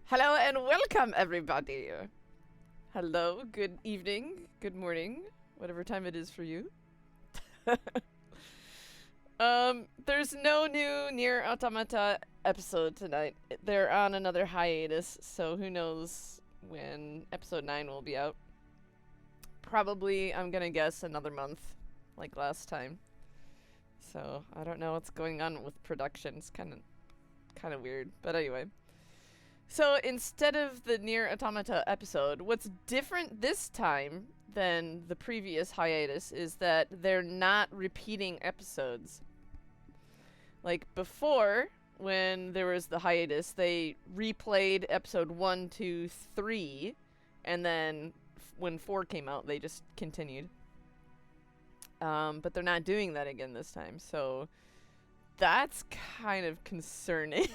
Hello and welcome, everybody. Hello, good evening, good morning, whatever time it is for you. There's no new NieR Automata episode tonight. They're on another hiatus, so who knows when episode 9 will be out. Probably, I'm gonna guess, another month, like last time. So, I don't know what's going on with production. It's kind of weird, but anyway. So instead of the NieR Automata episode, what's different this time than the previous hiatus is that they're not repeating episodes. Like before, when there was the hiatus, they replayed episode 1, 2, 3, and then when 4 came out, they just continued. But they're not doing that again this time, so that's kind of concerning.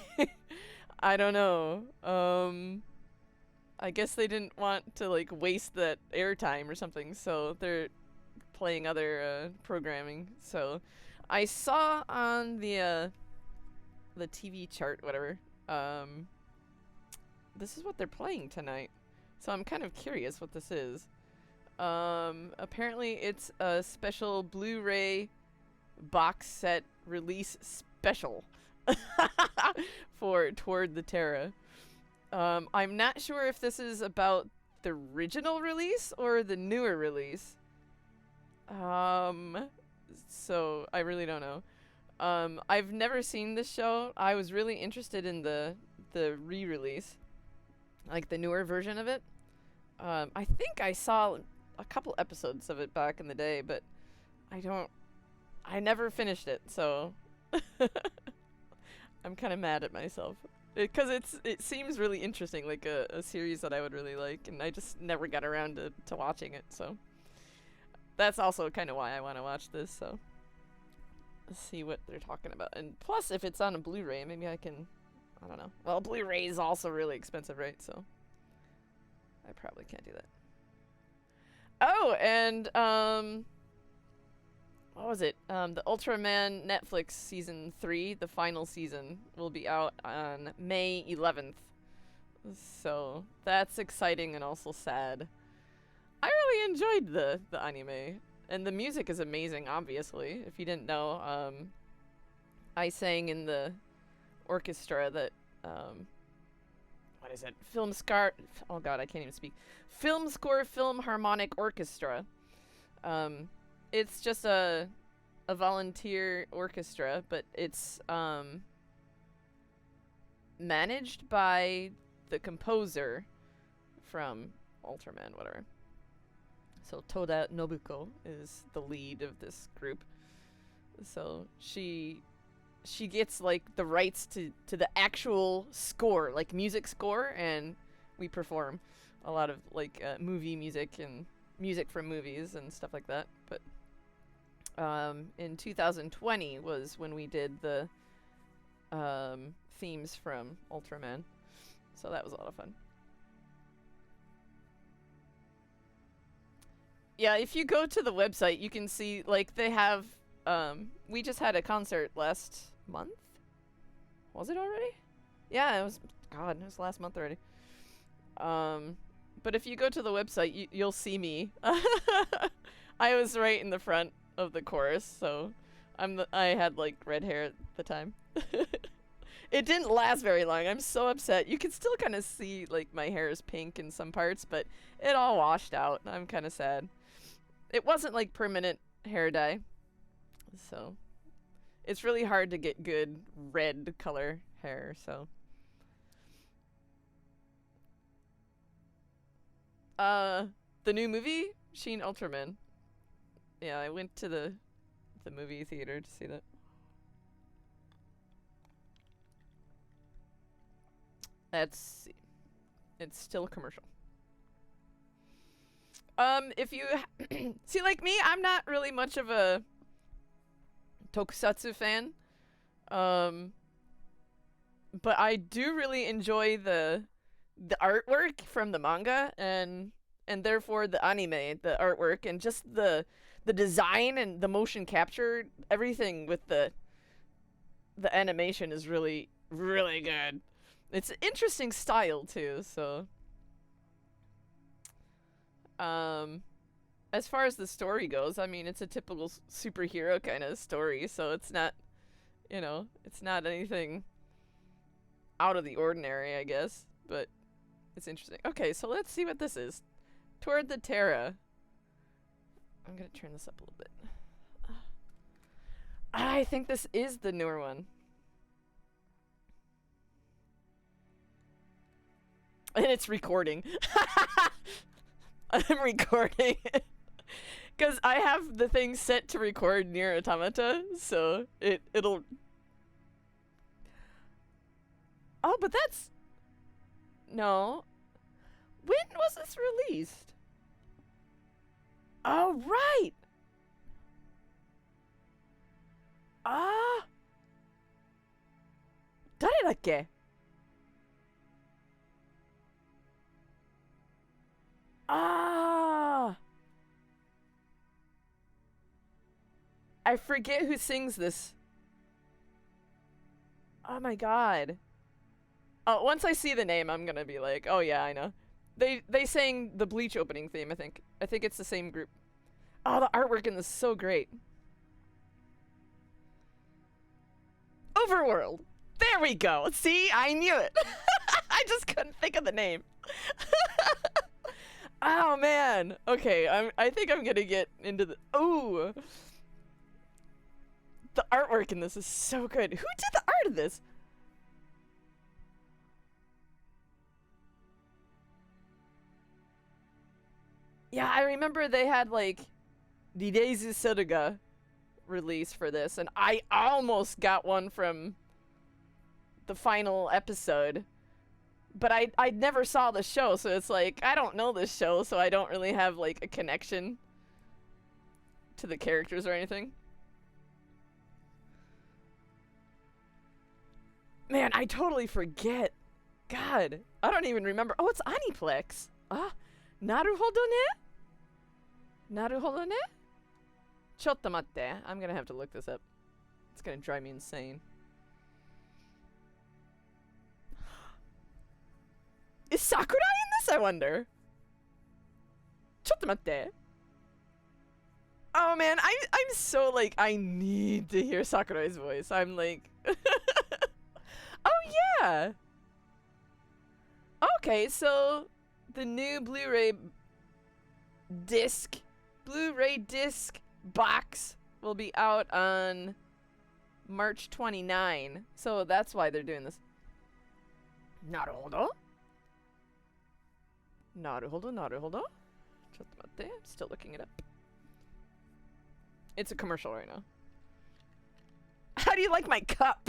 I don't know. I guess they didn't want to like waste that airtime or something, so they're playing other programming. So I saw on the TV chart, whatever. This is what they're playing tonight. So I'm kind of curious what this is. Apparently it's a special Blu-ray box set release special. For Toward the Terra. I'm not sure if this is about the original release or the newer release. So I really don't know. I've never seen this show. I was really interested in the re-release, like the newer version of it. I think I saw a couple episodes of it back in the day, but I never finished it, so I'm kind of mad at myself because it seems really interesting, like a series that I would really like, and I just never got around to watching it. So that's also kind of why I want to watch this. So let's see what they're talking about, and plus, if it's on a Blu-ray, maybe I can. I don't know. Well, Blu-ray is also really expensive, right? So I probably can't do that. Oh, and what was it? The Ultraman Netflix season 3, the final season, will be out on May 11th. So that's exciting and also sad. I really enjoyed the anime, and the music is amazing. Obviously, if you didn't know, I sang in the orchestra that what is it? Film score. Oh God, I can't even speak. Film score, film harmonic orchestra. It's just a volunteer orchestra, but it's managed by the composer from Ultraman, whatever. So Toda Nobuko is the lead of this group. So she gets like the rights to the actual score, like music score, and we perform a lot of like movie music and music from movies and stuff like that. But in 2020 was when we did the themes from Ultraman, so that was a lot of fun. Yeah, if you go to the website, you can see like they have. We just had a concert last month. Was it already? Yeah, it was. God, it was last month already. But if you go to the website, you'll see me. I was right in the front of the chorus, so I had like red hair at the time. It didn't last very long. I'm so upset. You can still kind of see like my hair is pink in some parts, but it all washed out. I'm kind of sad. It wasn't like permanent hair dye, so it's really hard to get good red color hair. So the new movie, Shin Ultraman. Yeah, I went to the movie theater to see that. It's still a commercial. If you see, like me, I'm not really much of a tokusatsu fan. But I do really enjoy the artwork from the manga, and therefore the anime, the artwork, and just the design and the motion capture, everything with the animation is really, really good. It's an interesting style too. So, um, as far as the story goes, I mean, it's a typical superhero kind of story. So it's not, it's not anything out of the ordinary, I guess. But it's interesting. Okay, so let's see what this is. Toward the Terra. I'm gonna turn this up a little bit. I think this is the newer one. And it's recording. I'm recording. Because I have the thing set to record NieR Automata, so it'll... Oh, but that's... No. When was this released? Oh, right! Ah! 誰だっけ? Ah! I forget who sings this. Oh my god. Oh, once I see the name, I'm gonna be like, oh yeah, I know. They sang the Bleach opening theme, I think. I think it's the same group. Oh, the artwork in this is so great. Overworld. There we go. See, I knew it. I just couldn't think of the name. Oh man. Okay, I think I'm gonna get into the... Ooh. The artwork in this is so good. Who did the art of this? Yeah, I remember they had like the Daisy Suruga release for this, and I almost got one from the final episode. But I never saw the show, so it's like, I don't know this show, so I don't really have like a connection to the characters or anything. Man, I totally forget. God, I don't even remember. Oh, it's Aniplex. Ah, naruhodo ne? Naruhodo ne? Chotto matte. I'm gonna have to look this up. It's gonna drive me insane. Is Sakurai in this, I wonder? Chotto matte. Oh man, I'm so like, I need to hear Sakurai's voice. I'm like... Oh yeah! Okay, so the new Blu-ray disc box will be out on March 29. So that's why they're doing this. Naruhodo? Naruhodo, naruhodo. Chotto matte, I'm still looking it up. It's a commercial right now. How do you like my cup?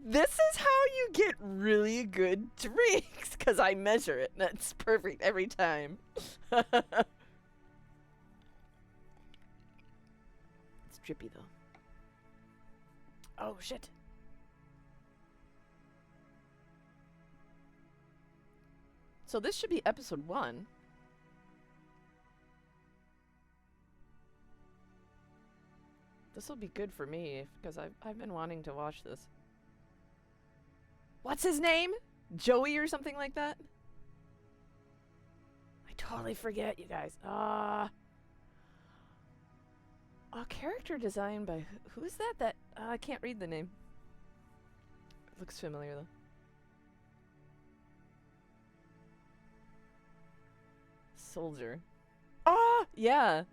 This is how you get really good drinks, because I measure it, and it's perfect every time. It's drippy, though. Oh, shit. So this should be episode 1. This will be good for me, because I've been wanting to watch this. What's his name? Joey or something like that? I totally forget, you guys. Character design by... Who is that? I can't read the name. It looks familiar, though. Soldier. Ah! Yeah!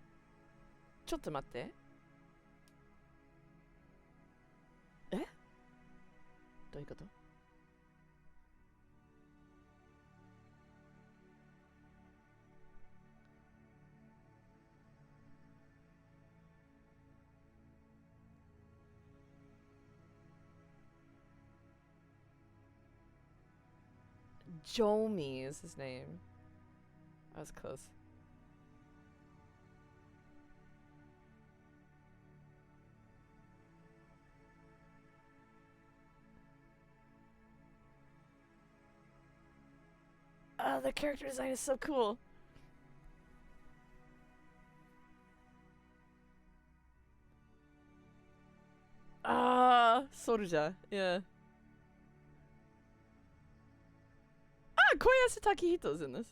Chotto matte. Eh? どういうこと? Jomi is his name. I was close. Oh, the character design is so cool. Soldier, yeah. Ah, Koyasu Takehito's in this.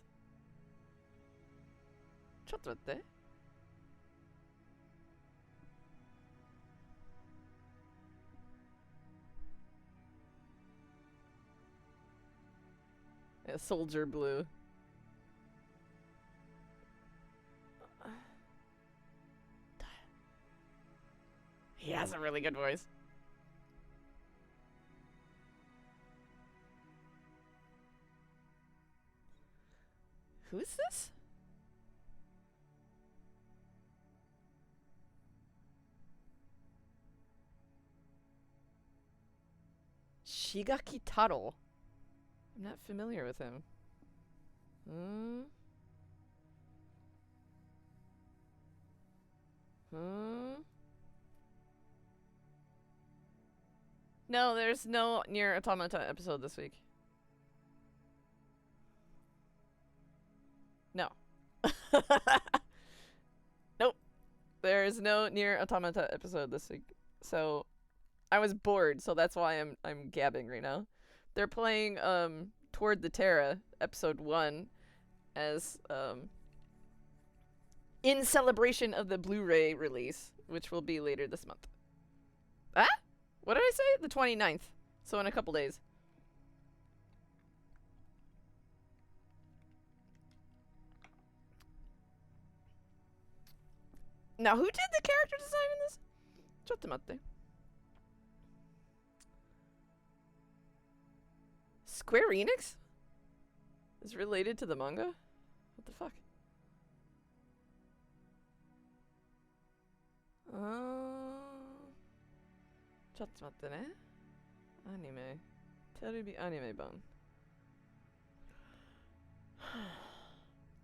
ちょっと待って。Yeah, Soldier Blue. He has a really good voice. Who's this? Shigaki Taro. I'm not familiar with him. Hmm. Hmm. No, there's no NieR Automata episode this week. No. Nope. There is no NieR Automata episode this week. So I was bored, so that's why I'm gabbing right now. They're playing Toward the Terra episode 1 as in celebration of the Blu-ray release, which will be later this month. Ah? What did I say? The 29th. So in a couple days. Now, who did the character design in this? ちょっと待って. Square Enix is related to the manga? What the fuck?ちょっと待ってね. Anime. Terebi anime bone.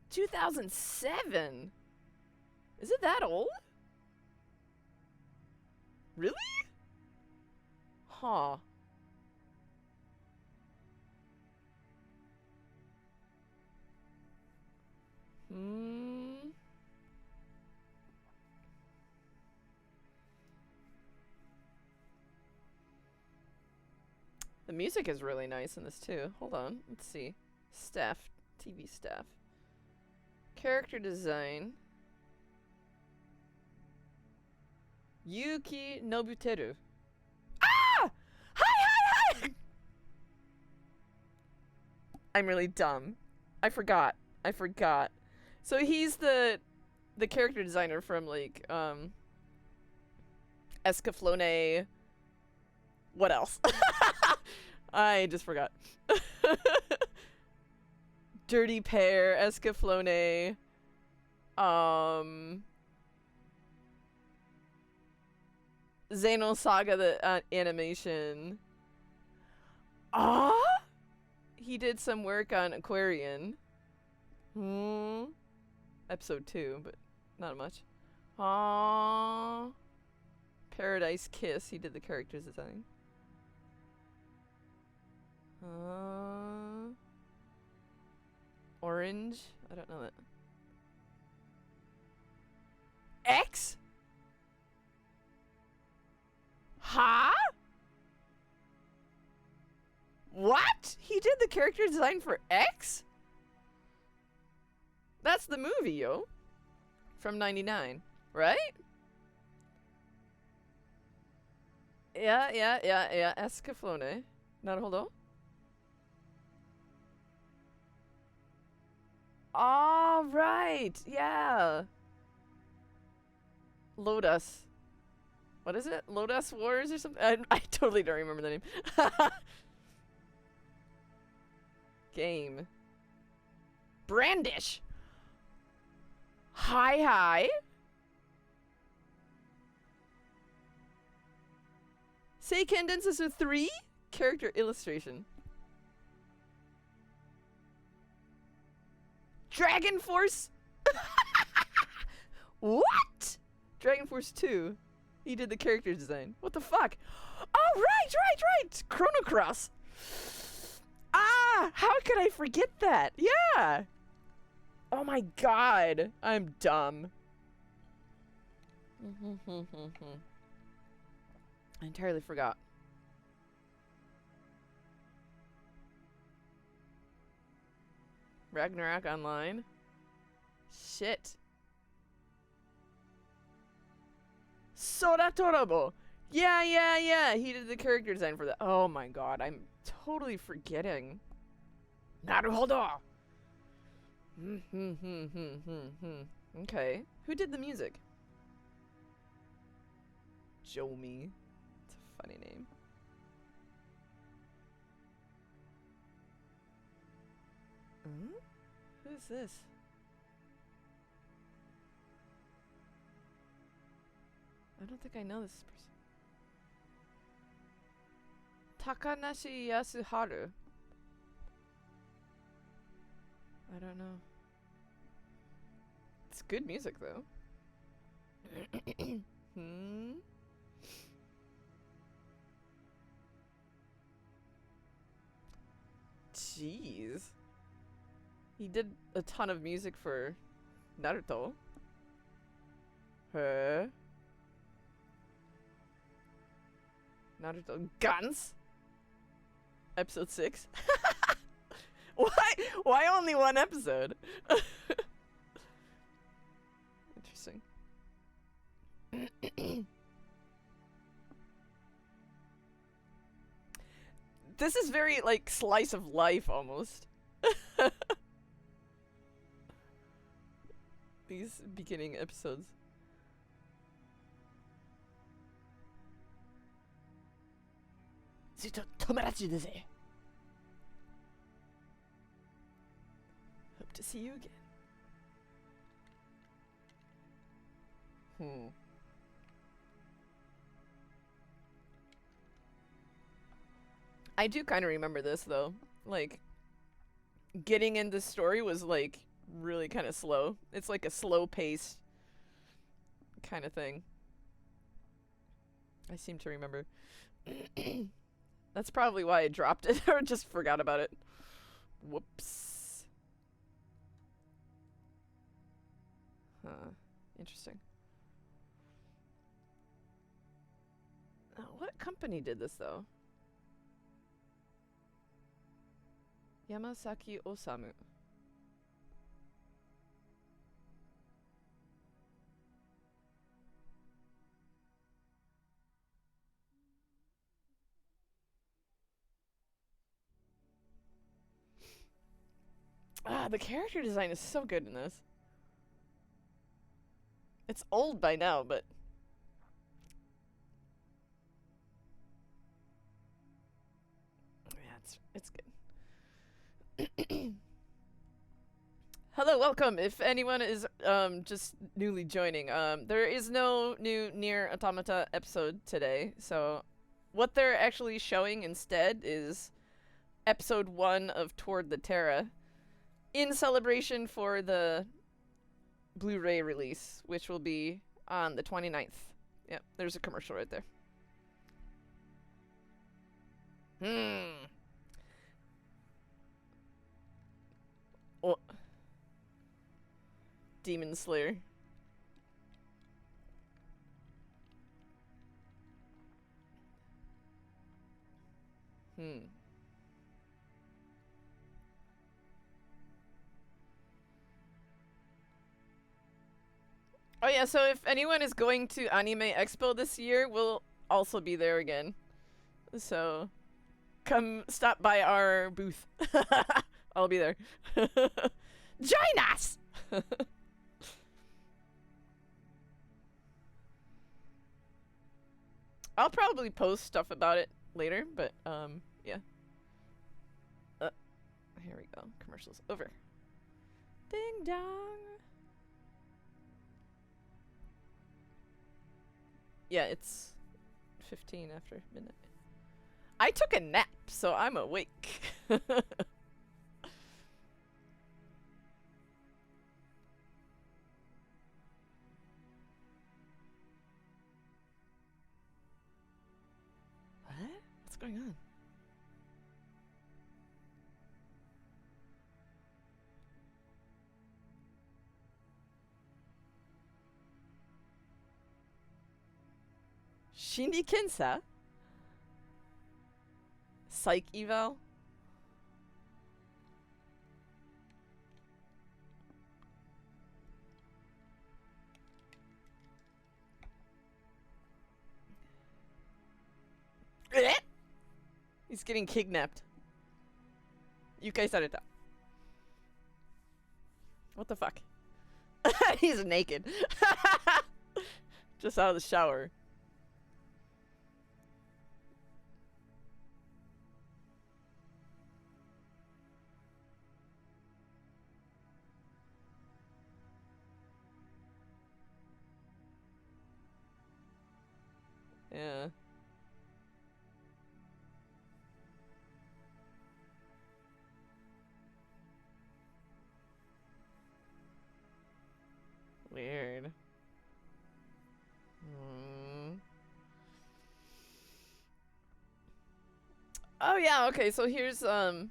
2007? Is it that old? Really? Huh. The music is really nice in this too. Hold on, let's see. Staff, TV staff. Character design. Yuki Nobuteru. Ah! Hi! I'm really dumb. I forgot. So he's the character designer from like Escaflowne. What else? I just forgot. Dirty Pear, Escaflowne. Xenosaga the animation. He did some work on Aquarian. Episode 2, but not much. Paradise Kiss, he did the characters design. Orange? I don't know that. X? Huh? What? He did the character design for X? That's the movie, yo. From 99, right? Yeah. Escaflowne. Naruhodo. All right. Yeah. Lotus. What is it? Lotus Wars or something? I totally don't remember the name. Game. Brandish. Hi. Seiken Densetsu 3? Character illustration. Dragon Force? What? Dragon Force 2. He did the character design. What the fuck? Oh, right. Chrono Cross. How could I forget that? Yeah. Oh my god. I'm dumb. I entirely forgot. Ragnarok Online. Shit. Sora Torobo. Yeah. He did the character design for that. Oh my god, I'm totally forgetting. Naruhodo. Okay. Who did the music? Jomi. It's a funny name. Who's this? I don't think I know this person. Takanashi Yasuharu. I don't know. It's good music though. Jeez. He did a ton of music for Naruto. Huh? Naruto Guns? Episode 6? Why only one episode? Interesting. This is very, like, slice of life, almost. These beginning episodes. Hope to see you again. I do kind of remember this though. Like, getting into the story was like really kind of slow. It's like a slow pace kind of thing. I seem to remember. That's probably why I dropped it or just forgot about it. Whoops. Huh. Interesting. What company did this though? Yamasaki Osamu. The character design is so good in this. It's old by now, but yeah, it's good. Hello, welcome. If anyone is just newly joining, there is no new NieR Automata episode today. So what they're actually showing instead is episode 1 of Toward the Terra in celebration for the Blu-ray release, which will be on the 29th. Yep, there's a commercial right there. Oh. Demon Slayer. Oh yeah, so if anyone is going to Anime Expo this year, we'll also be there again. So come stop by our booth. I'll be there. Join us! I'll probably post stuff about it later, but yeah. Here we go. Commercials over. Ding dong. Yeah, it's 15 after midnight. I took a nap, so I'm awake. What? What's going on? Shinri Kensa? Psych eval? He's getting kidnapped. Yukai Sareta. What the fuck? He's naked. Just out of the shower. Yeah. Weird. Oh yeah, okay, so here's Uberworld.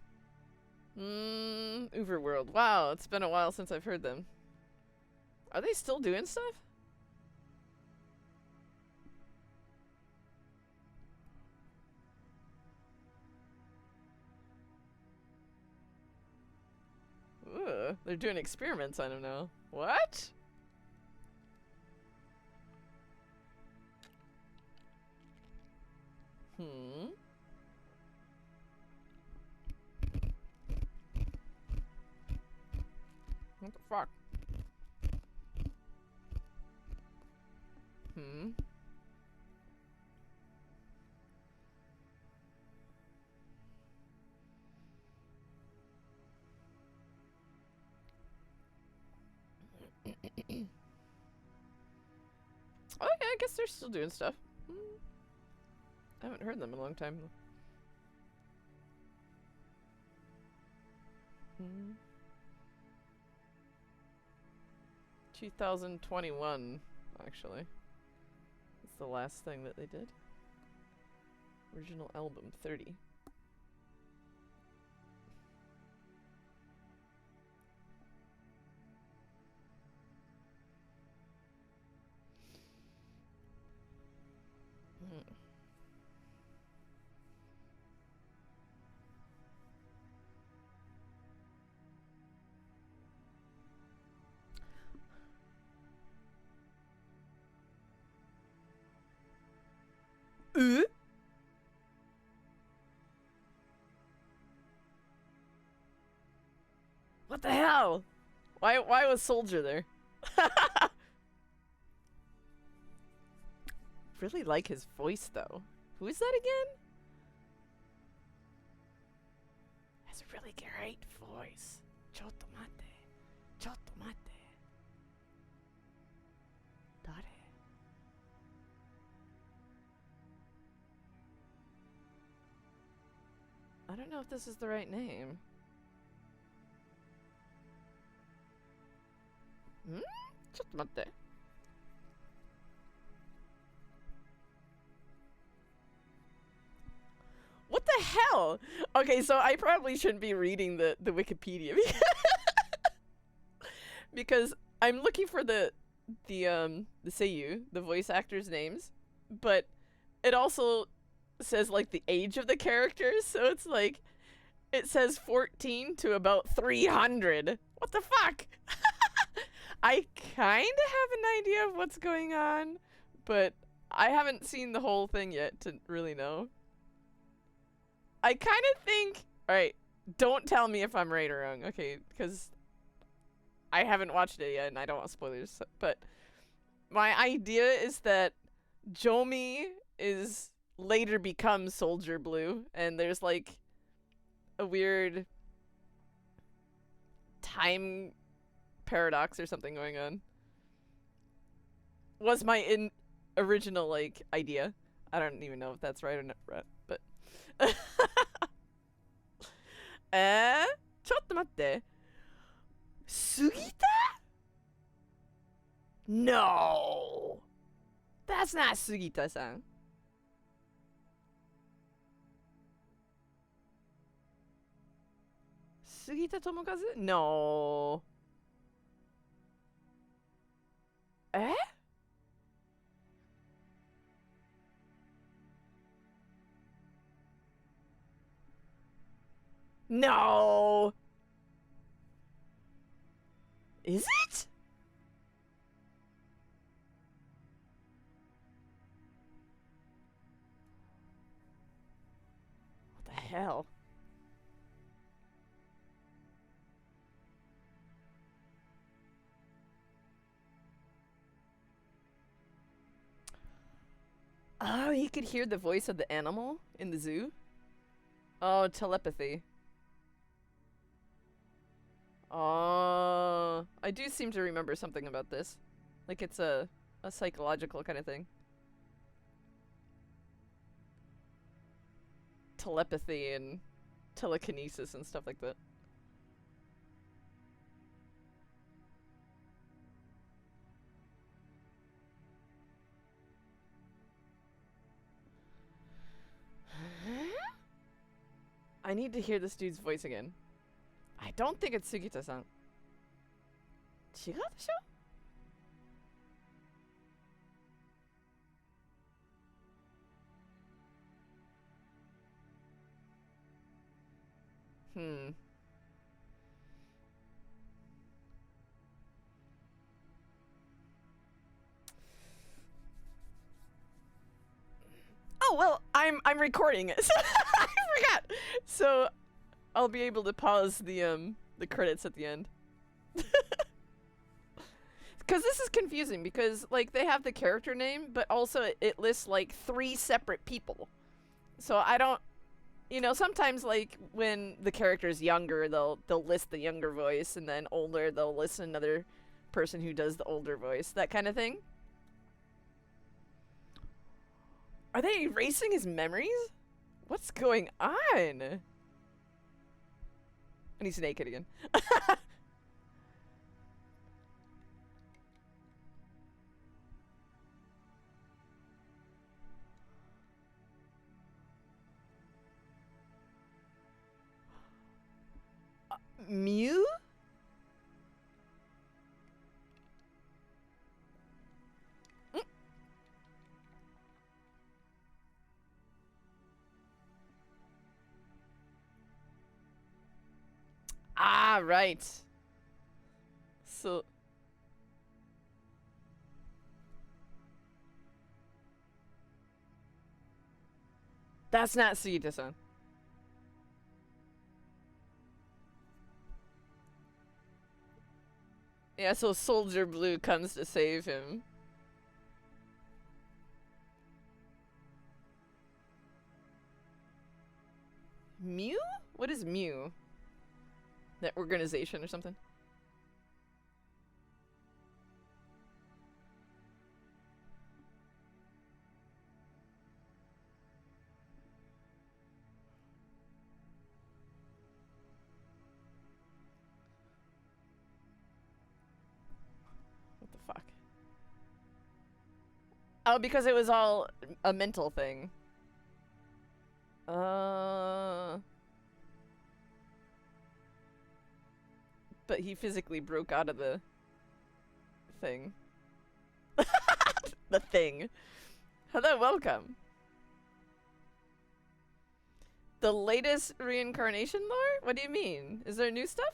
Wow, it's been a while since I've heard them. Are they still doing stuff? Ooh, they're doing experiments on him now. What? What the fuck? Oh yeah, I guess they're still doing stuff. I haven't heard them in a long time. 2021, actually. It's the last thing that they did. Original album 30. What the hell? Why was Soldier there? Really like his voice though. Who is that again? Has a really great voice. Chotto mate. Chotto mate. Dare? I don't know if this is the right name. Chotto mate. What the hell? Okay, so I probably shouldn't be reading the Wikipedia because I'm looking for the seiyuu, the voice actors' names, but it also says like the age of the characters, so it's like it says 14 to about 300. What the fuck? I kind of have an idea of what's going on, but I haven't seen the whole thing yet to really know. I kind of think... Alright, don't tell me if I'm right or wrong, okay? Because I haven't watched it yet and I don't want spoilers. But my idea is that Jomi is later becomes Soldier Blue, and there's like a weird time paradox or something going on. Was my original like idea. I don't even know if that's right or not, but ちょっと待って。杉田? No! That's not Sugita-san. Sugita Tomokazu? No. Eh? No! Is it? What the hell? Oh, you could hear the voice of the animal in the zoo? Oh, telepathy. Oh, I do seem to remember something about this. Like it's a psychological kind of thing. Telepathy and telekinesis and stuff like that. I need to hear this dude's voice again. I don't think it's Sugita-san. Chigatasho? Hmm. Oh well, I'm recording it. So I forgot. So I'll be able to pause the credits at the end. Because this is confusing because like they have the character name, but also it lists like 3 separate people. So I don't, sometimes like when the character is younger, they'll list the younger voice, and then older they'll list another person who does the older voice, that kind of thing. Are they erasing his memories? What's going on? And he's naked again. Mew? Mm. Ah, right. So that's not Sugita-san. Yeah, so Soldier Blue comes to save him. Mew? What is Mew? That organization or something? What the fuck? Oh, because it was all a mental thing. But he physically broke out of the thing. The thing. Hello, welcome. The latest reincarnation lore? What do you mean? Is there new stuff?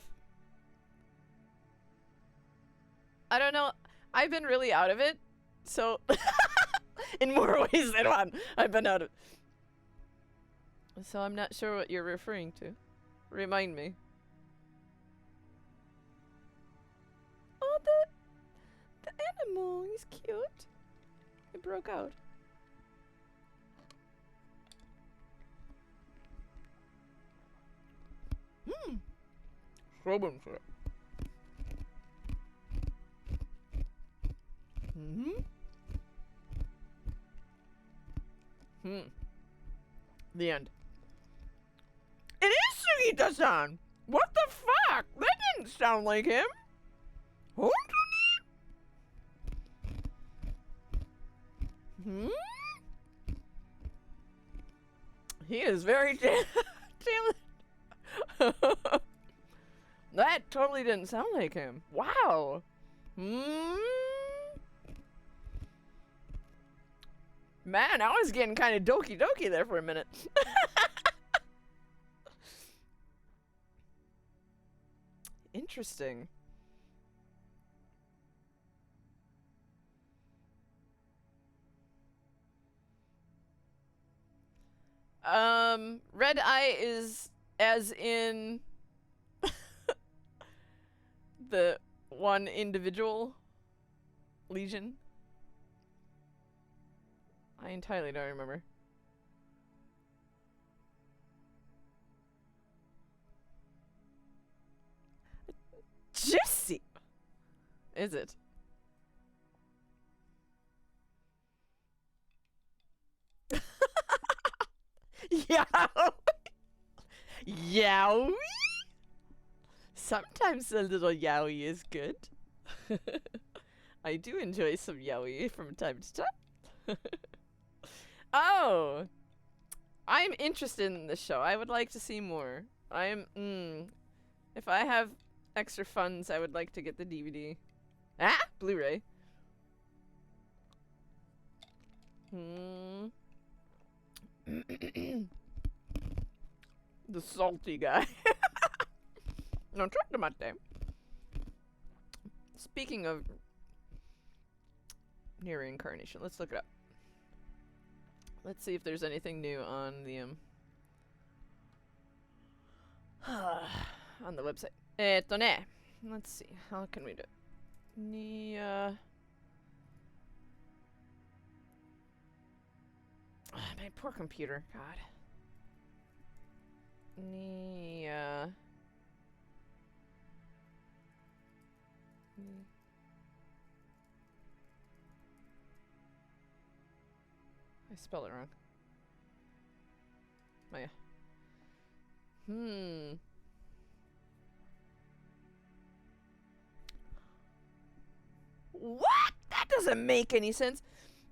I don't know. I've been really out of it. So, in more ways than one, I've been out of. So I'm not sure what you're referring to. Remind me. Oh, the animal. He's cute. It broke out. Robin for it. The end. It is Sugita-san! What the fuck? That didn't sound like him. Hold on. He is very talented. That totally didn't sound like him. Wow. Man, I was getting kind of doki doki there for a minute. Interesting. Red Eye is as in the one individual legion. I entirely don't remember. Juicy! Is it? Yow! Yowie? Sometimes a little yowie is good. I do enjoy some yowie from time to time. Oh! I'm interested in this show. I would like to see more. If I have extra funds, I would like to get the DVD. Ah! Blu-ray. The salty guy. No, tomate. Speaking of NieR Reincarnation, let's look it up. Let's see if there's anything new on the on the website. Let's see. How can we do it? My poor computer. God. I spelled it wrong. Oh yeah. What? That doesn't make any sense.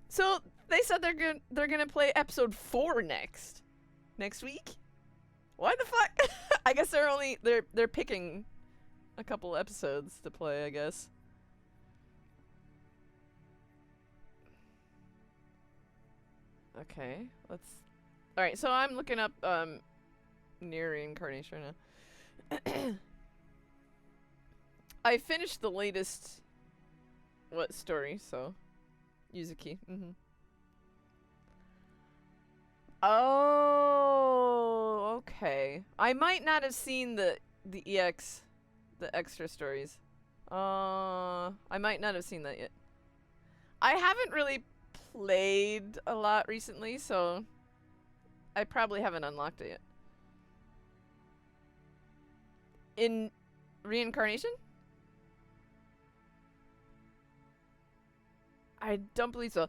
So they said they're gonna play episode 4 next week. Why the fuck? I guess they're picking a couple episodes to play, I guess. Okay, let's. All right, so I'm looking up NieR Reincarnation now. I finished the latest story, so Yuzuki. Oh, okay. I might not have seen the extra stories. I might not have seen that yet. I haven't really played a lot recently, so I probably haven't unlocked it yet. In Reincarnation? I don't believe so.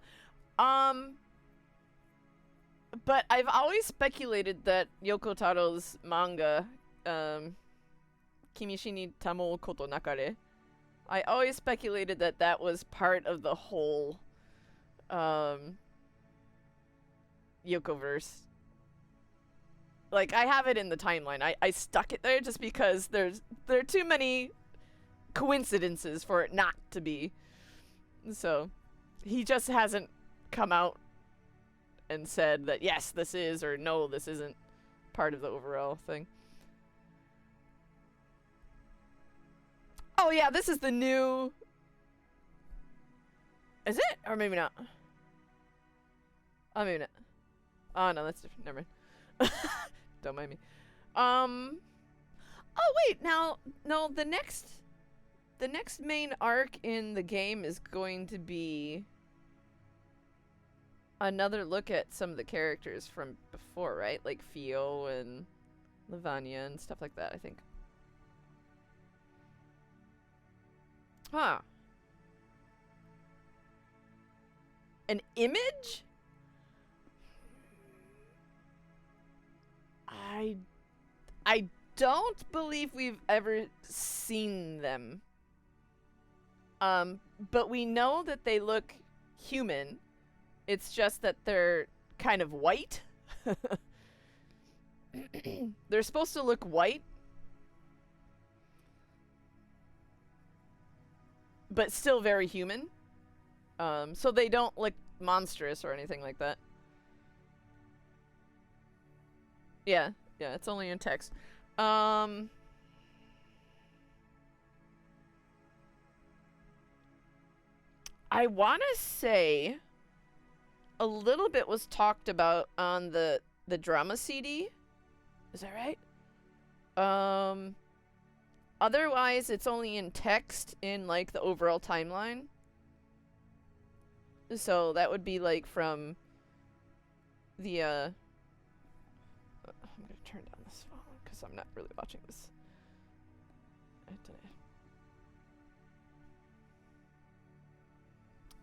But I've always speculated that Yoko Taro's manga, Kimishi ni Tamo Koto Nakare, I always speculated that that was part of the whole Yokoverse. Like, I have it in the timeline. I stuck it there just because there are too many coincidences for it not to be. So, he just hasn't come out and said that yes, this is, or no, this isn't part of the overall thing. Oh yeah, this is the new. Is it? Or maybe not. Oh, maybe not. Oh no, that's different. Never mind. Don't mind me. Oh wait, now no, the next main arc in the game is going to be another look at some of the characters from before, right? Like Fio and Lavanya and stuff like that, I think. Huh. An image? I don't believe we've ever seen them. But we know that they look human. It's just that they're kind of white. They're supposed to look white, but still very human. So they don't look monstrous or anything like that. Yeah, it's only in text. I want to say a little bit was talked about on the the drama CD. Is that right? Otherwise, it's only in text in, like, the overall timeline. So that would be, like, from the, I'm gonna turn down this phone, because I'm not really watching this.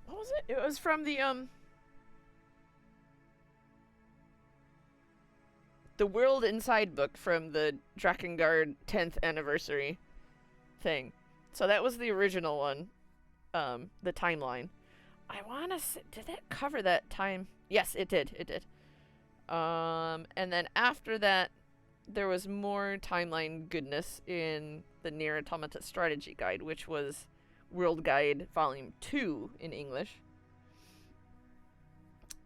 What was it? It was from the World Inside book from the Drakengard 10th anniversary thing. So that was the original one, the timeline. I wanna say, did that cover that time? Yes, it did. It did. And then after that, there was more timeline goodness in the NieR Automata Strategy Guide, which was World Guide Volume 2 in English.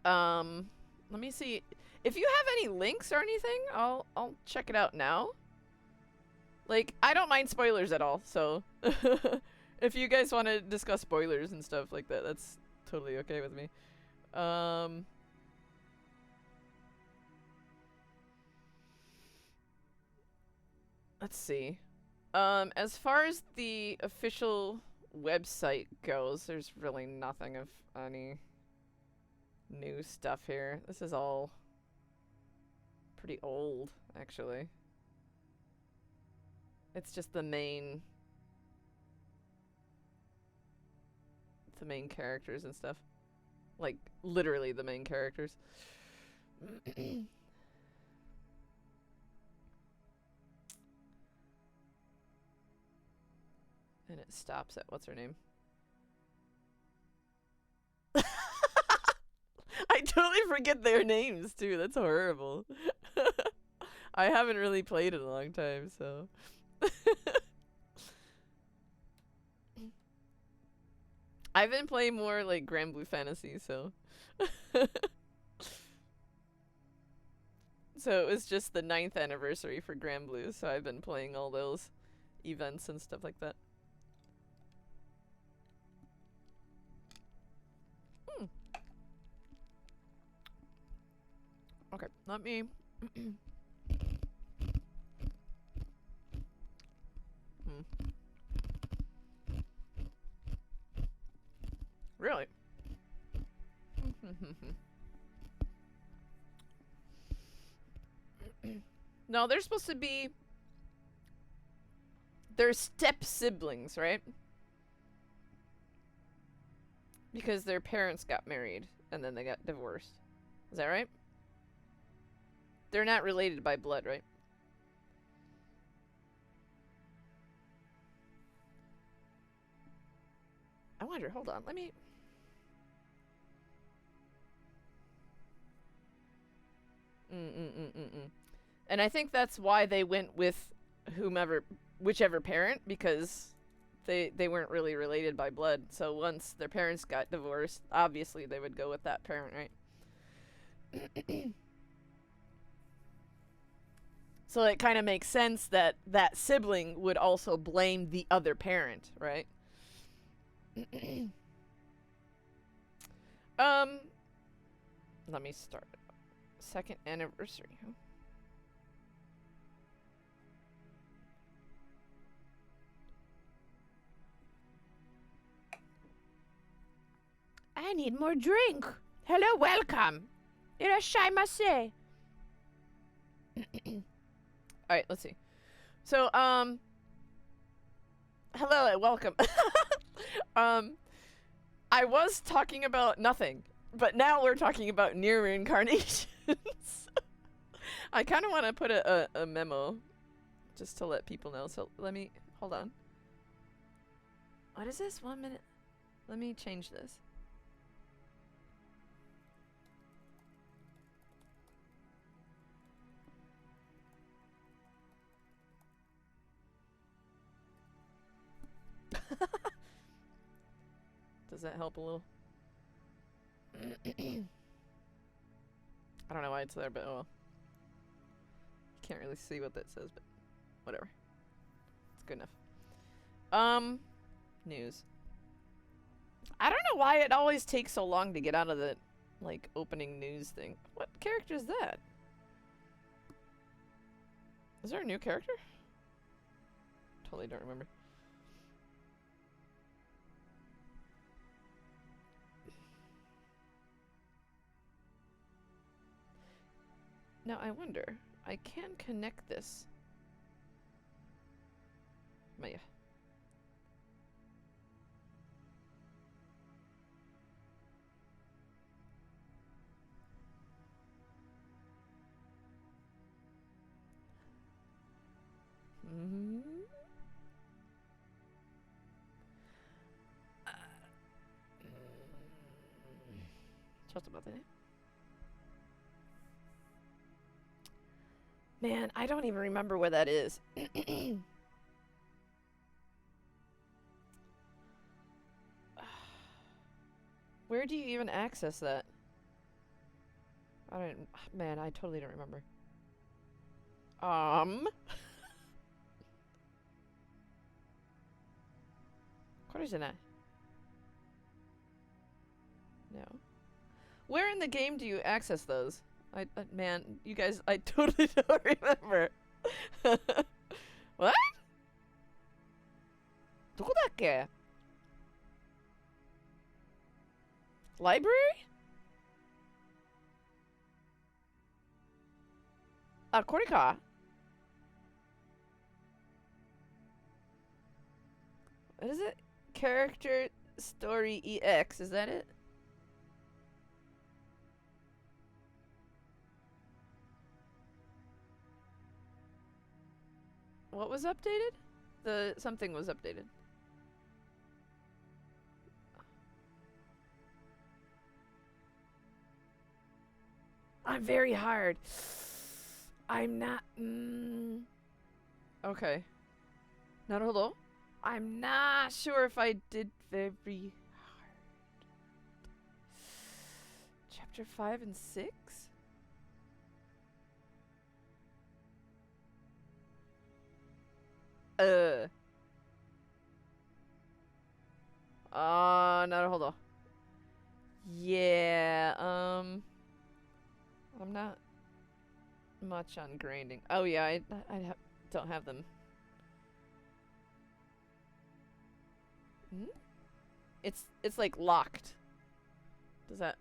Let me see. If you have any links or anything, I'll check it out now. Like, I don't mind spoilers at all, so if you guys want to discuss spoilers and stuff like that, that's totally okay with me. Let's see. As far as the official website goes, there's really nothing of any new stuff here. This is all pretty old, actually. It's just the main characters and stuff. Like, literally the main characters. And it stops at what's her name? I totally forget their names too. That's horrible. I haven't really played in a long time, so. I've been playing more like Grand Blue Fantasy, so. So it was just the 9th anniversary for Grand Blue, so I've been playing all those events and stuff like that. Okay, let me. Really? No, they're supposed to be. They're step siblings, right? Because their parents got married and then they got divorced. Is that right? They're not related by blood, right? I wonder, hold on, let me. And I think that's why they went with whichever parent, because they weren't really related by blood. So once their parents got divorced, obviously they would go with that parent, right? So it kind of makes sense that that sibling would also blame the other parent, right? Let me start. 2nd anniversary, huh? I need more drink. Hello, welcome. Irashaimase. Alright, let's see. So, hello and welcome. I was talking about nothing, but now we're talking about NieR reincarnations. I kind of want to put a memo just to let people know. So let me, hold on. What is this? 1 minute. Let me change this. Does that help a little? I don't know why it's there, but oh well. Can't really see what that says, but whatever. It's good enough. News. I don't know why it always takes so long to get out of the, like, opening news thing. What character is that? Is there a new character? Totally don't remember. Now I wonder, I can connect this. Maya. Mm-hmm. about that. Man, I don't even remember where that is. Where do you even access that? I don't. Man, I totally don't remember. What is it at? No. Where in the game do you access those? Man, you guys, I totally don't remember. What? どこだっけ? Library? Ah, これか? What is it? Character Story EX, is that it? What was updated? Something was updated. I'm very hard. I'm not. Okay. Naruhodo. I'm not sure if I did very hard. Chapter 5 and 6? Naruhodo. Yeah, I'm not much on grinding. Oh yeah, I don't have them. Hmm? It's like locked. Does that...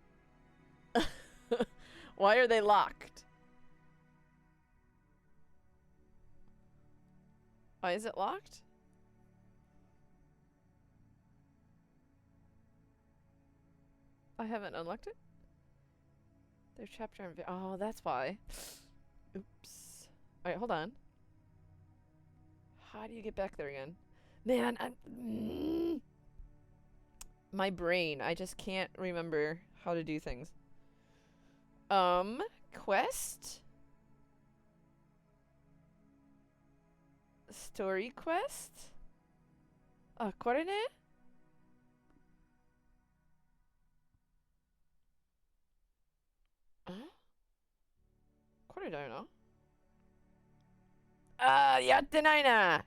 Why are they locked? Why is it locked? I haven't unlocked it. Their chapter on... Oh, that's why. Oops. Alright, hold on. How do you get back there again? Man, I'm... My brain. I just can't remember how to do things. Quest? Story quest? あ、これね。これだよな。あー、やってないな。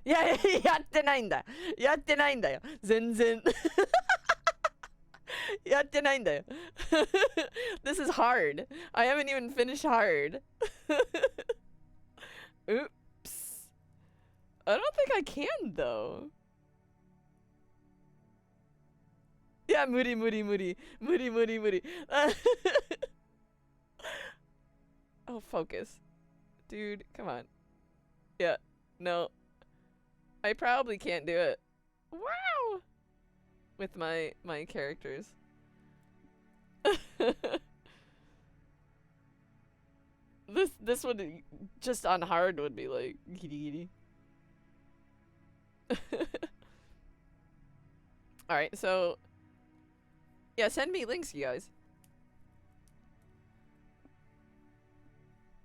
いや、やってないんだ。やってないんだよ。全然。やってないんだよ。This is hard. I haven't even finished hard. Oops. I don't think I can though. Yeah, 無理無理無理。無理無理無理。Oh, focus. Dude, come on. Yeah, no. I probably can't do it. Wow! With my characters. This would just on hard would be like giddy giddy. Alright, so yeah, send me links, you guys.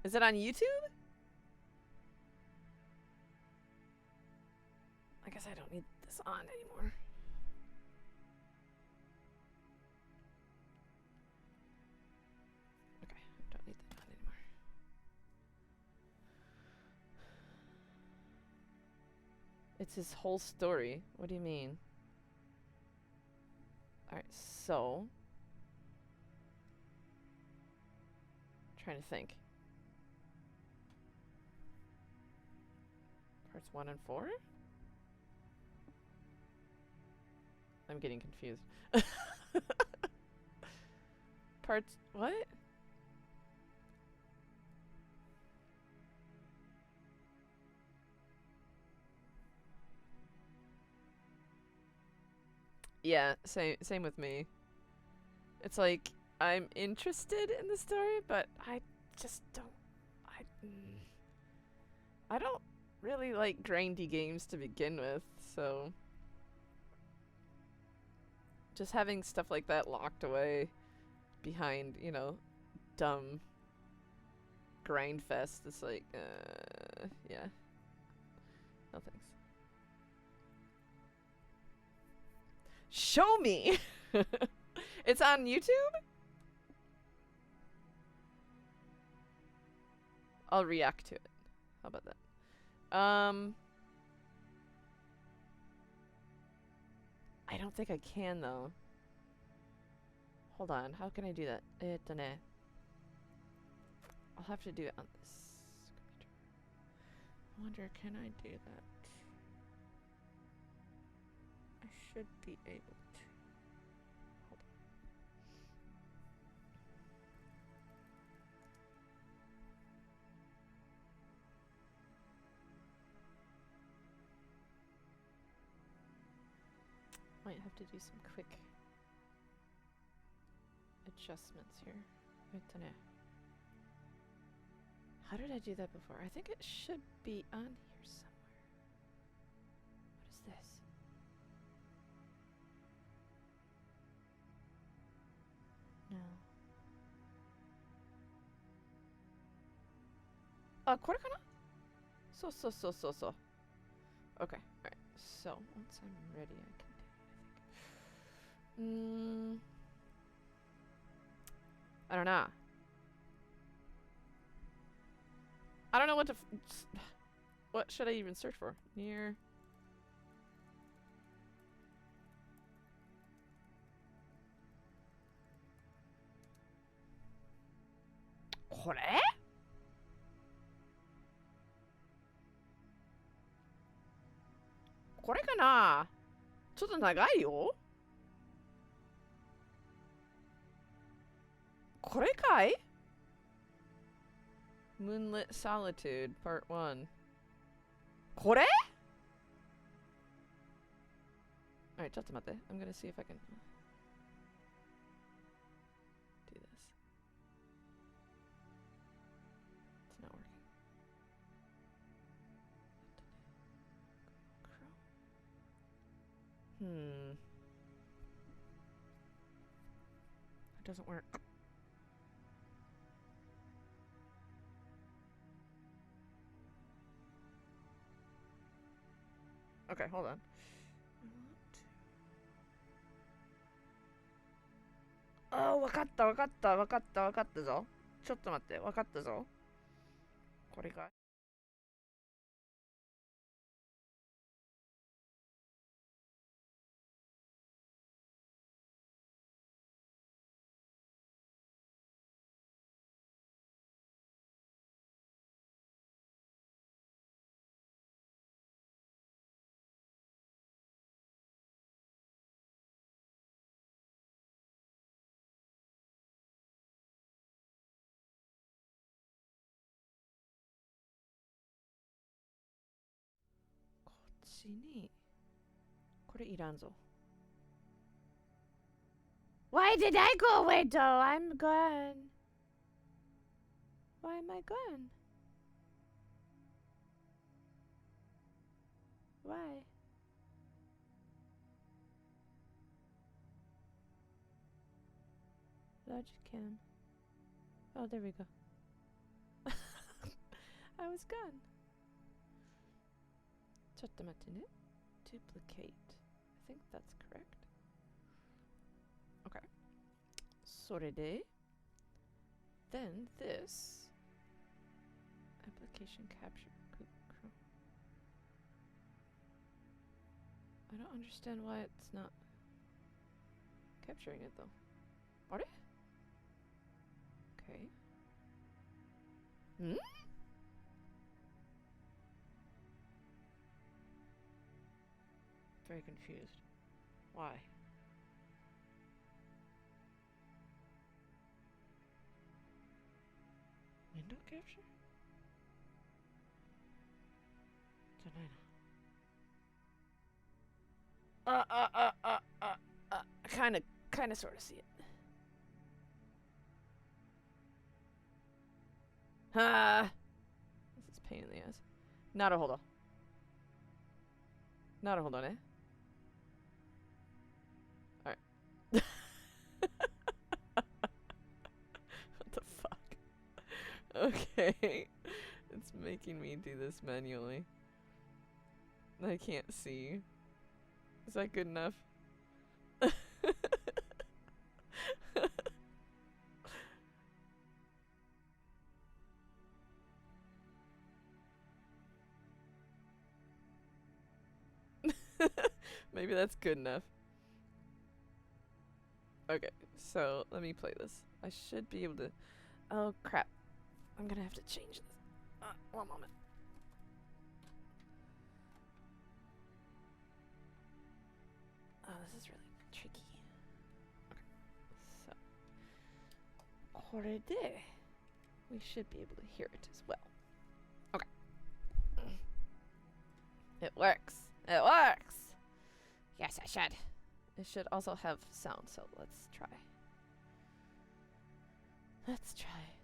Is it on YouTube? I guess I don't need this on anymore. Okay, I don't need that on anymore. It's his whole story. What do you mean? Alright, so... trying to think. Parts 1 and 4? I'm getting confused. Parts... what? Yeah, same with me. It's like, I'm interested in the story, but I just don't... I don't really like grindy games to begin with, so... just having stuff like that locked away behind, you know, dumb grind fest, it's like, yeah. No thanks. Show me! It's on YouTube? I'll react to it. How about that? I don't think I can, though. Hold on, how can I do that? I'll have to do it on this computer. I wonder, can I do that? I should be able to. Hold on. Might have to do some quick adjustments here. How did I do that before? I think it should be on here somewhere. What is this? No. あ、これかな? So. Okay, alright. So, once I'm ready, I can do it, I don't know. I don't know what to... what should I even search for? NieR...これ? これかな? ちょっと長いよ? これかい? Moonlit Solitude, Part 1. これ? Alright, ちょっと待って. I'm gonna see if I can do this. It's not working. It doesn't work. Okay, hold on. Oh, わかったぞ。ちょっと待って、わかったぞ。これかい? Why did I go away though? I'm gone. Why am I gone? Why? Logic cam. Oh, there we go. I was gone. ちょっと待ってね. Duplicate. I think that's correct. Okay. それで then this application capture. I don't understand why it's not capturing it though. あれ? Okay. ん? very confused. Why? Window capture? Kinda sorta see it. Ah! This is pain in the ass. Not a hold on. Not a hold on, eh? Alright. What the fuck? Okay. It's making me do this manually. I can't see. Is that good enough? Maybe that's good enough. Okay, so let me play this. I should be able to... Oh, crap. I'm gonna have to change this. One moment. Oh, this is really tricky. Okay, so... これで we should be able to hear it as well. Okay. It works. It works! Yes, I should. It should also have sound, so let's try. Let's try.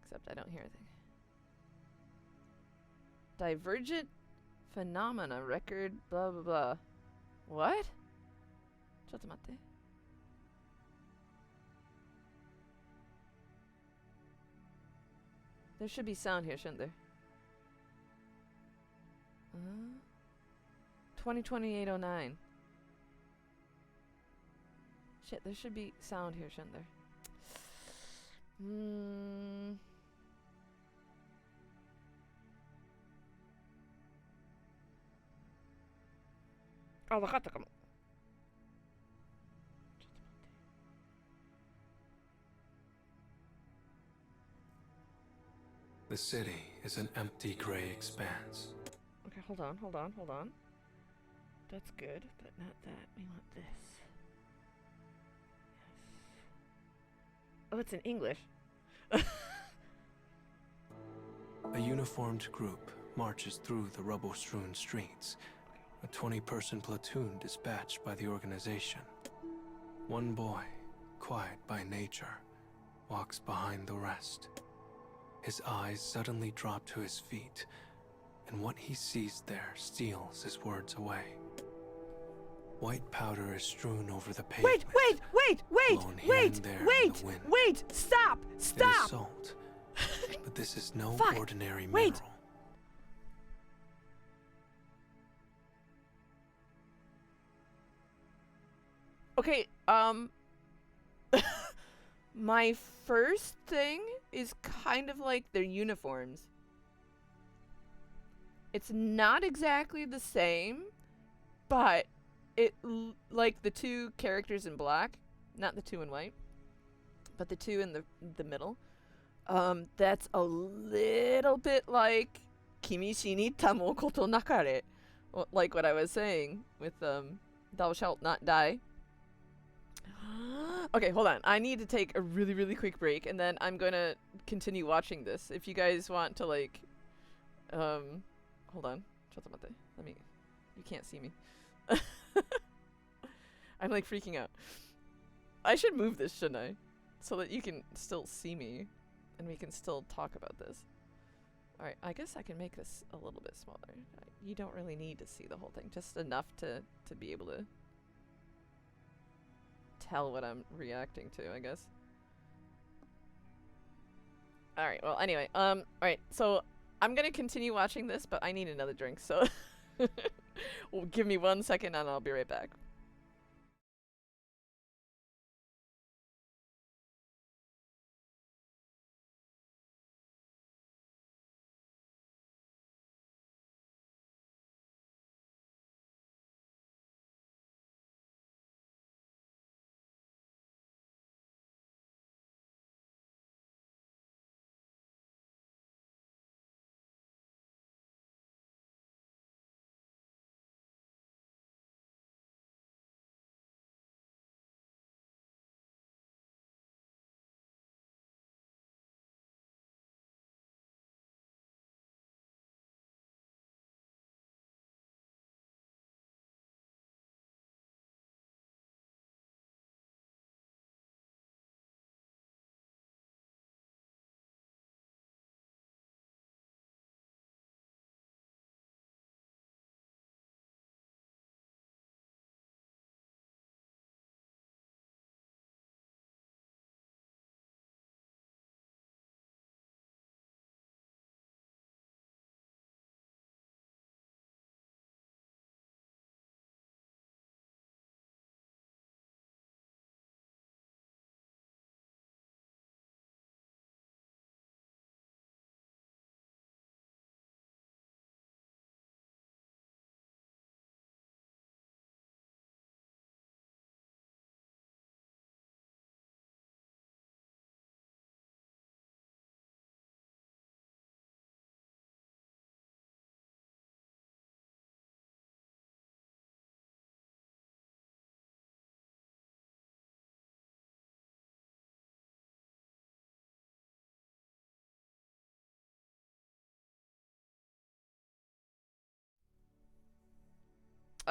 Except I don't hear anything. Divergent phenomena record blah blah blah. What? ちょっと待って. There should be sound here, shouldn't there? 202809. Shit, there should be sound here, shouldn't there? Oh, わかったかも. The city is an empty gray expanse. Okay, hold on. That's good, but not that. We want this. Yes. Oh, it's in English. A uniformed group marches through the rubble-strewn streets, a 20-person platoon dispatched by the organization. One boy, quiet by nature, walks behind the rest. His eyes suddenly drop to his feet, and what he sees there steals his words away. White powder is strewn over the pavement. Wait! Stop! It is salt, but this is no ordinary mineral. Okay, my first thing is kind of like their uniforms. It's not exactly the same, but it like the two characters in black, not the two in white, but the two in the middle. That's a little bit like Kimishi ni tamo koto nakare, like what I was saying with thou shalt not die. Okay, hold on. I need to take a really, really quick break, and then I'm gonna continue watching this. If you guys want to, like, hold on. Let me. You can't see me. I'm like freaking out. I should move this, shouldn't I? So that you can still see me, and we can still talk about this. All right. I guess I can make this a little bit smaller. You don't really need to see the whole thing, just enough to be able to tell what I'm reacting to, I guess. Alright, well, anyway, alright, so I'm gonna continue watching this, but I need another drink, so well, give me 1 second and I'll be right back.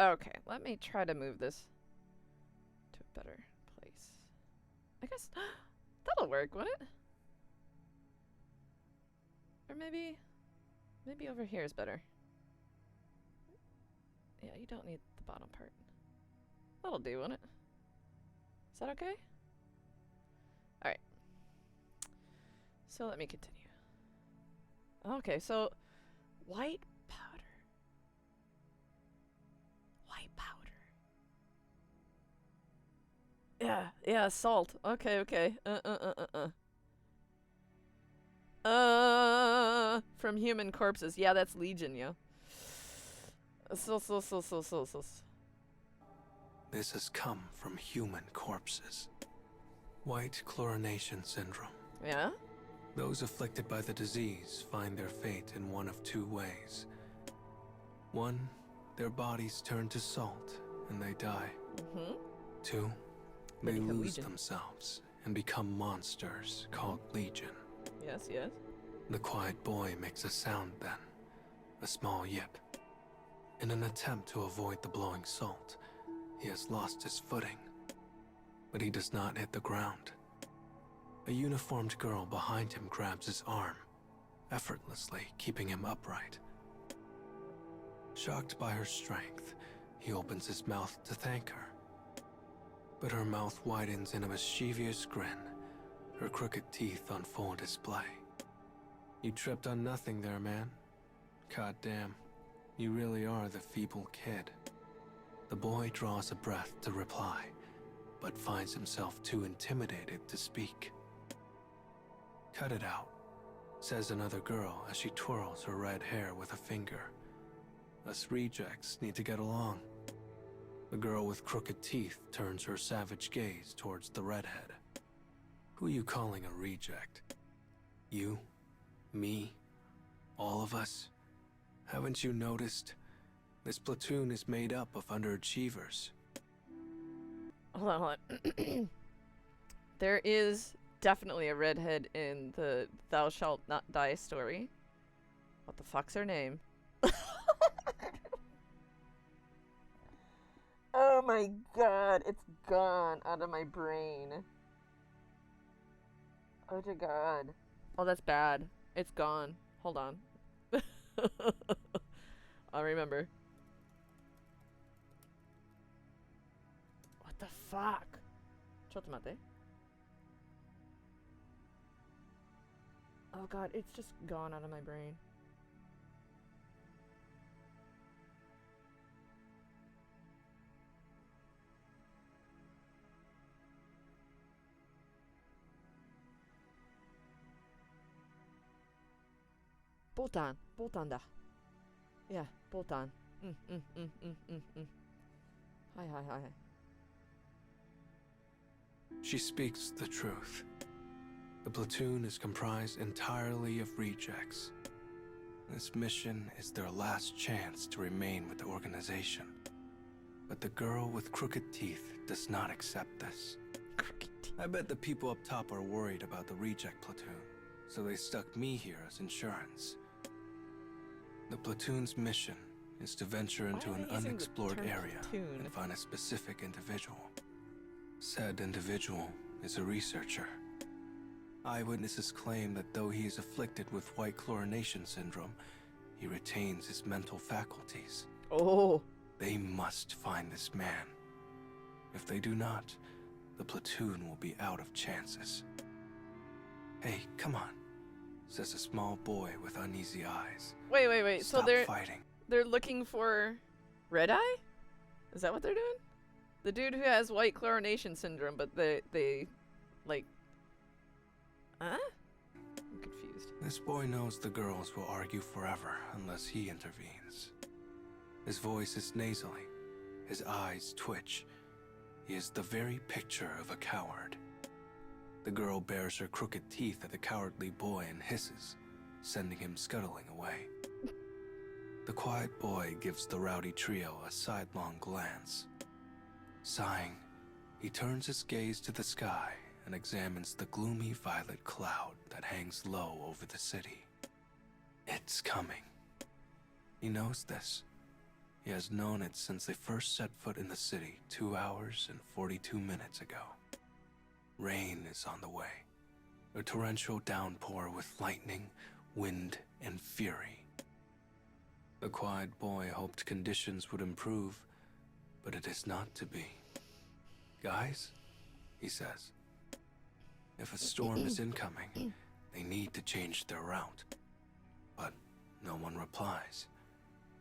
Okay, let me try to move this to a better place. I guess that'll work, won't it? Or maybe over here is better. Yeah, you don't need the bottom part. That'll do, won't it? Is that okay? Alright. So let me continue. Okay, so white powder. White powder. Yeah, salt. Okay. From human corpses. Yeah, that's Legion, yeah. So. This has come from human corpses. White chlorination syndrome. Yeah? Those afflicted by the disease find their fate in one of two ways. One, their bodies turn to salt and they die. Mm-hmm. Two, They they become lose Legion. themselves and become monsters called Legion. Yes. The quiet boy makes a sound then, a small yip. In an attempt to avoid the blowing salt, he has lost his footing. But he does not hit the ground. A uniformed girl behind him grabs his arm, effortlessly keeping him upright. Shocked by her strength, he opens his mouth to thank her. But her mouth widens in a mischievous grin, her crooked teeth on full display. You tripped on nothing there, man. God damn, you really are the feeble kid. The boy draws a breath to reply, but finds himself too intimidated to speak. Cut it out, says another girl as she twirls her red hair with a finger. Us rejects need to get along. The girl with crooked teeth turns her savage gaze towards the redhead. Who you calling a reject? You? Me? All of us? Haven't you noticed? This platoon is made up of underachievers. Hold on. There is definitely a redhead in the Thou Shalt Not Die story. What the fuck's her name? Oh my god, it's gone out of my brain. Oh dear god. Oh, that's bad. It's gone. Hold on. I'll remember. What the fuck? Chotomate. Oh god, it's just gone out of my brain. Boltan da. Yeah, Boltan. Hi. She speaks the truth. The platoon is comprised entirely of rejects. This mission is their last chance to remain with the organization. But the girl with crooked teeth does not accept this. I bet the people up top are worried about the reject platoon, so they stuck me here as insurance. The platoon's mission is to venture into an unexplored area and find a specific individual. Said individual is a researcher. Eyewitnesses claim that though he is afflicted with white chlorination syndrome, he retains his mental faculties. Oh. They must find this man. If they do not, the platoon will be out of chances. Hey, come on, says a small boy with uneasy eyes. Wait. Stop So fighting. they're looking for Red Eye? Is that what they're doing? The dude who has white chlorination syndrome, but they like... Huh? I'm confused. This boy knows the girls will argue forever unless he intervenes. His voice is nasally. His eyes twitch. He is the very picture of a coward. The girl bares her crooked teeth at the cowardly boy and hisses, sending him scuttling away. The quiet boy gives the rowdy trio a sidelong glance. Sighing, he turns his gaze to the sky and examines the gloomy violet cloud that hangs low over the city. It's coming. He knows this. He has known it since they first set foot in the city 2 hours and 42 minutes ago. Rain is on the way. A torrential downpour with lightning, wind, and fury. The quiet boy hoped conditions would improve, but it is not to be. Guys, he says, if a storm is incoming, they need to change their route. But no one replies.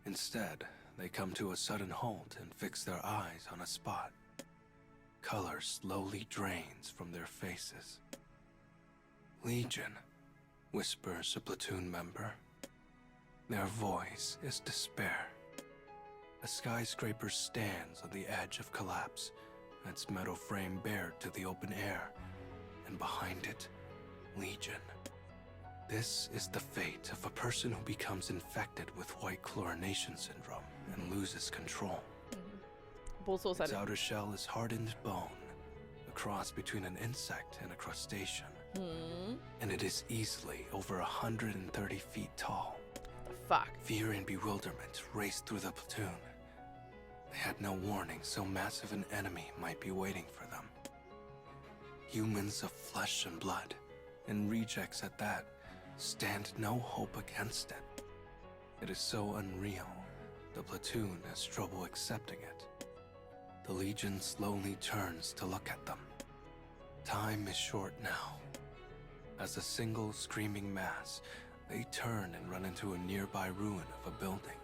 Instead, they come to a sudden halt and fix their eyes on a spot. Color slowly drains from their faces. Legion, whispers a platoon member. Their voice is despair. A skyscraper stands on the edge of collapse, its metal frame bared to the open air, and behind it, Legion. This is the fate of a person who becomes infected with white chlorination syndrome and loses control. Its outer shell is hardened bone, a cross between an insect and a crustacean. And it is easily over 130 feet tall. The fuck? Fear and bewilderment raced through the platoon. They had no warning so massive an enemy might be waiting for them. Humans of flesh and blood, and rejects at that, stand no hope against it. It is so unreal, the platoon has trouble accepting it. The Legion slowly turns to look at them. Time is short now. As a single screaming mass, they turn and run into a nearby ruin of a building.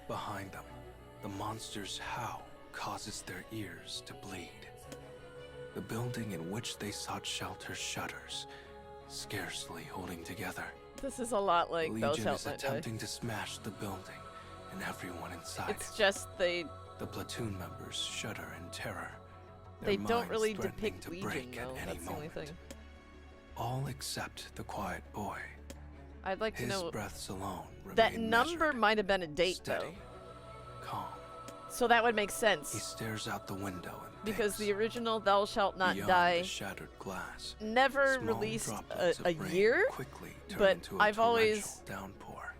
Behind them, the monster's howl causes their ears to bleed. The building in which they sought shelter shudders, scarcely holding together. This is a lot like the Thou Legion Shalt is Not Die. attempting to smash the building and everyone inside It's it. just The platoon members shudder in terror. they their don't minds really threatening depict to Legion break at though. any That's the only moment. thing. All except the quiet boy. I'd like to His know breaths alone that remain number measured, might have been a date steady, calm. though, so that would make He sense stares out the window and because thinks. the original Thou Shalt Not Beyond Die the shattered glass, never small released droplets a of rain year, quickly turn but into a I've always torrential downpour.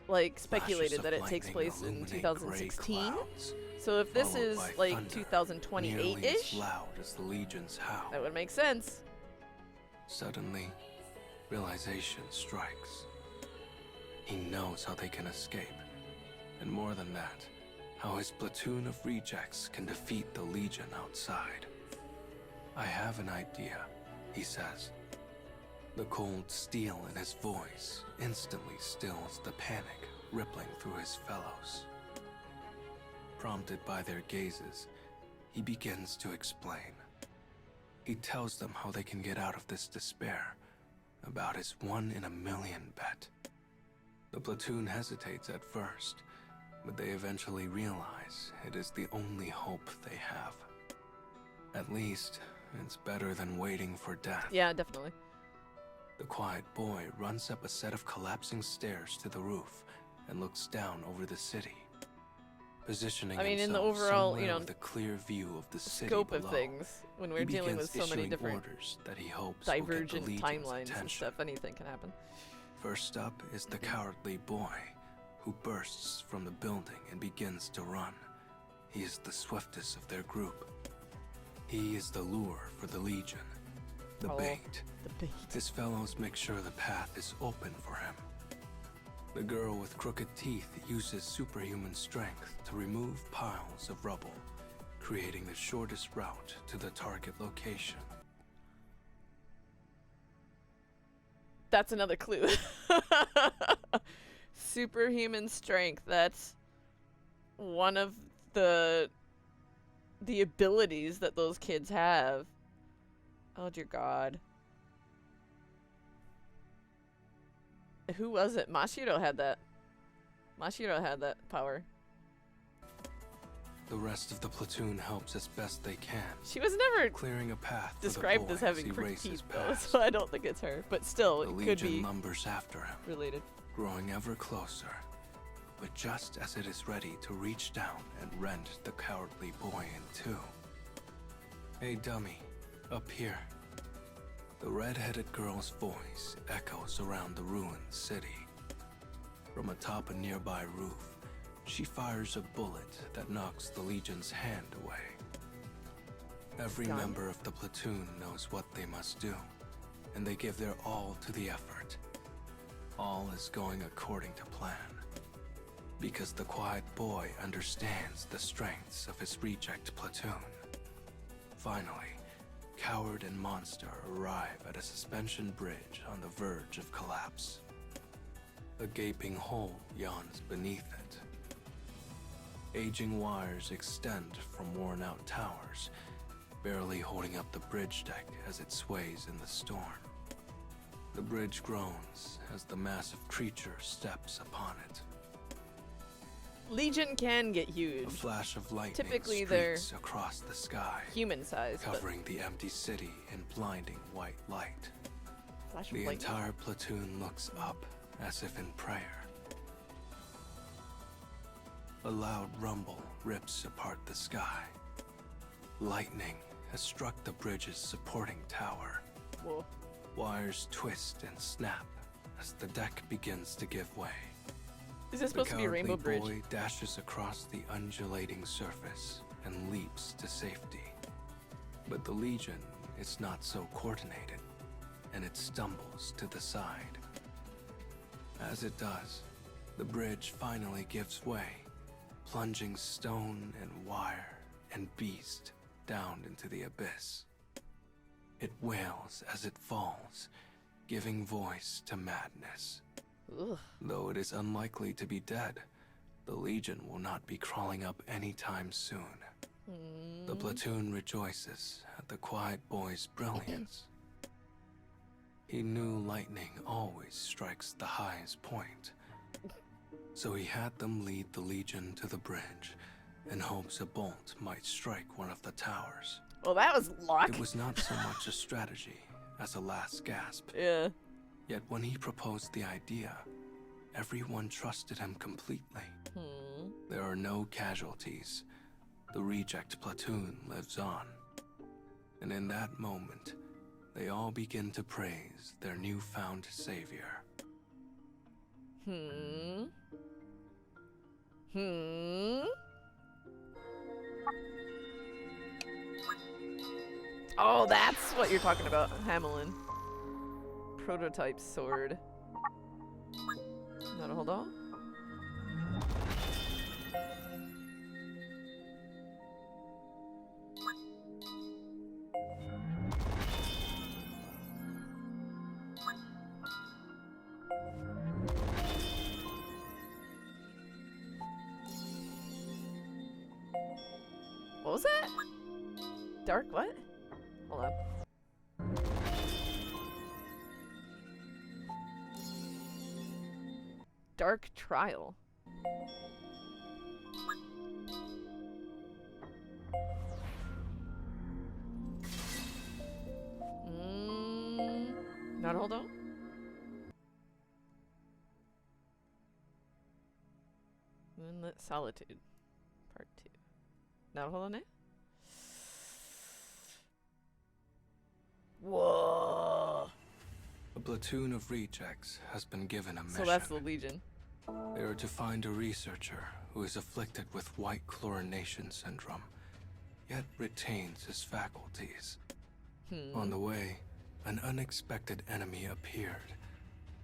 like Flashes speculated that of it takes lightning place in illuminate gray 2016. clouds, So if this followed is by like thunder, nearly 2028-ish, as loud as the Legion's howl. that would make sense. Suddenly, realization strikes. He knows how they can escape, and more than that, how his platoon of rejects can defeat the Legion outside. I have an idea, he says. The cold steel in his voice instantly stills the panic rippling through his fellows. Prompted by their gazes, he begins to explain. He tells them how they can get out of this despair, about his 1 in a million bet. The platoon hesitates at first, but they eventually realize it is the only hope they have. At least, it's better than waiting for death. Yeah, definitely. The quiet boy runs up a set of collapsing stairs to the roof and looks down over the city, positioning I mean, in the himself overall, somewhere you know, with a clear view of the city Scope of below. things when we're He dealing with begins so many issuing different orders that he hopes will get the divergent Legion's timelines and attention. stuff, anything can happen. First up is the cowardly boy, who bursts from the building and begins to run. He is the swiftest of their group. He is the lure for the Legion, the Oh. bait. The bait. His fellows make sure the path is open for him. The girl with crooked teeth uses superhuman strength to remove piles of rubble, creating the shortest route to the target location. That's another clue. Superhuman strength. That's one of the abilities that those kids have. Oh dear God. Who was it? Mashiro had that. Mashiro had that power. The rest of the platoon helps as best they can, She was never clearing a path described for as the boy having he crooked races teeth though, past. so I don't think it's her. But still, The it could Legion be lumbers after him, related. growing ever closer. But just as it is ready to reach down and rend the cowardly boy in two. Hey dummy, up here. The red-headed girl's voice echoes around the ruined city. From atop a nearby roof, she fires a bullet that knocks the Legion's hand away. Every Done. member of the platoon knows what they must do, and they give their all to the effort. All is going according to plan. Because the quiet boy understands the strengths of his reject platoon. Finally, Coward and Monster arrive at a suspension bridge on the verge of collapse. A gaping hole yawns beneath it. Aging wires extend from worn-out towers, barely holding up the bridge deck as it sways in the storm. The bridge groans as the massive creature steps upon it. Legion can get A huge. flash of lightning Typically they're streaks across the sky, Human size, but covering the empty city in blinding white light. flash of The lightning. entire platoon looks up as if in prayer. A loud rumble rips apart the sky. Lightning has struck the bridge's supporting tower. Whoa. Wires twist and snap as the deck begins to give way. Is this supposed to be a Rainbow The cowardly Bridge? boy dashes across the undulating surface and leaps to safety. But the Legion is not so coordinated, and it stumbles to the side. As it does, the bridge finally gives way, plunging stone and wire and beast down into the abyss. It wails as it falls, giving voice to madness. Ugh. Though it is unlikely to be dead, the Legion will not be crawling up anytime soon. The platoon rejoices at the quiet boy's brilliance. He knew lightning always strikes the highest point. So he had them lead the Legion to the bridge in hopes a bolt might strike one of the towers. Well, that was luck. It was not so much a strategy as a last gasp. Yeah. Yet when he proposed the idea, everyone trusted him completely. There are no casualties. The reject platoon lives on. And in that moment, they all begin to praise their newfound savior. Oh, that's what you're talking about, Hamelin. Prototype sword. Not a hold on. What was that? Dark what? Hold on. Dark Trial. Not hold on. Moonlit Solitude, Part 2. Not hold on it. Whoa. A platoon of rejects has been given a mission. So that's the Legion. They are to find a researcher who is afflicted with white chlorination syndrome, yet retains his faculties. On the way, an unexpected enemy appeared,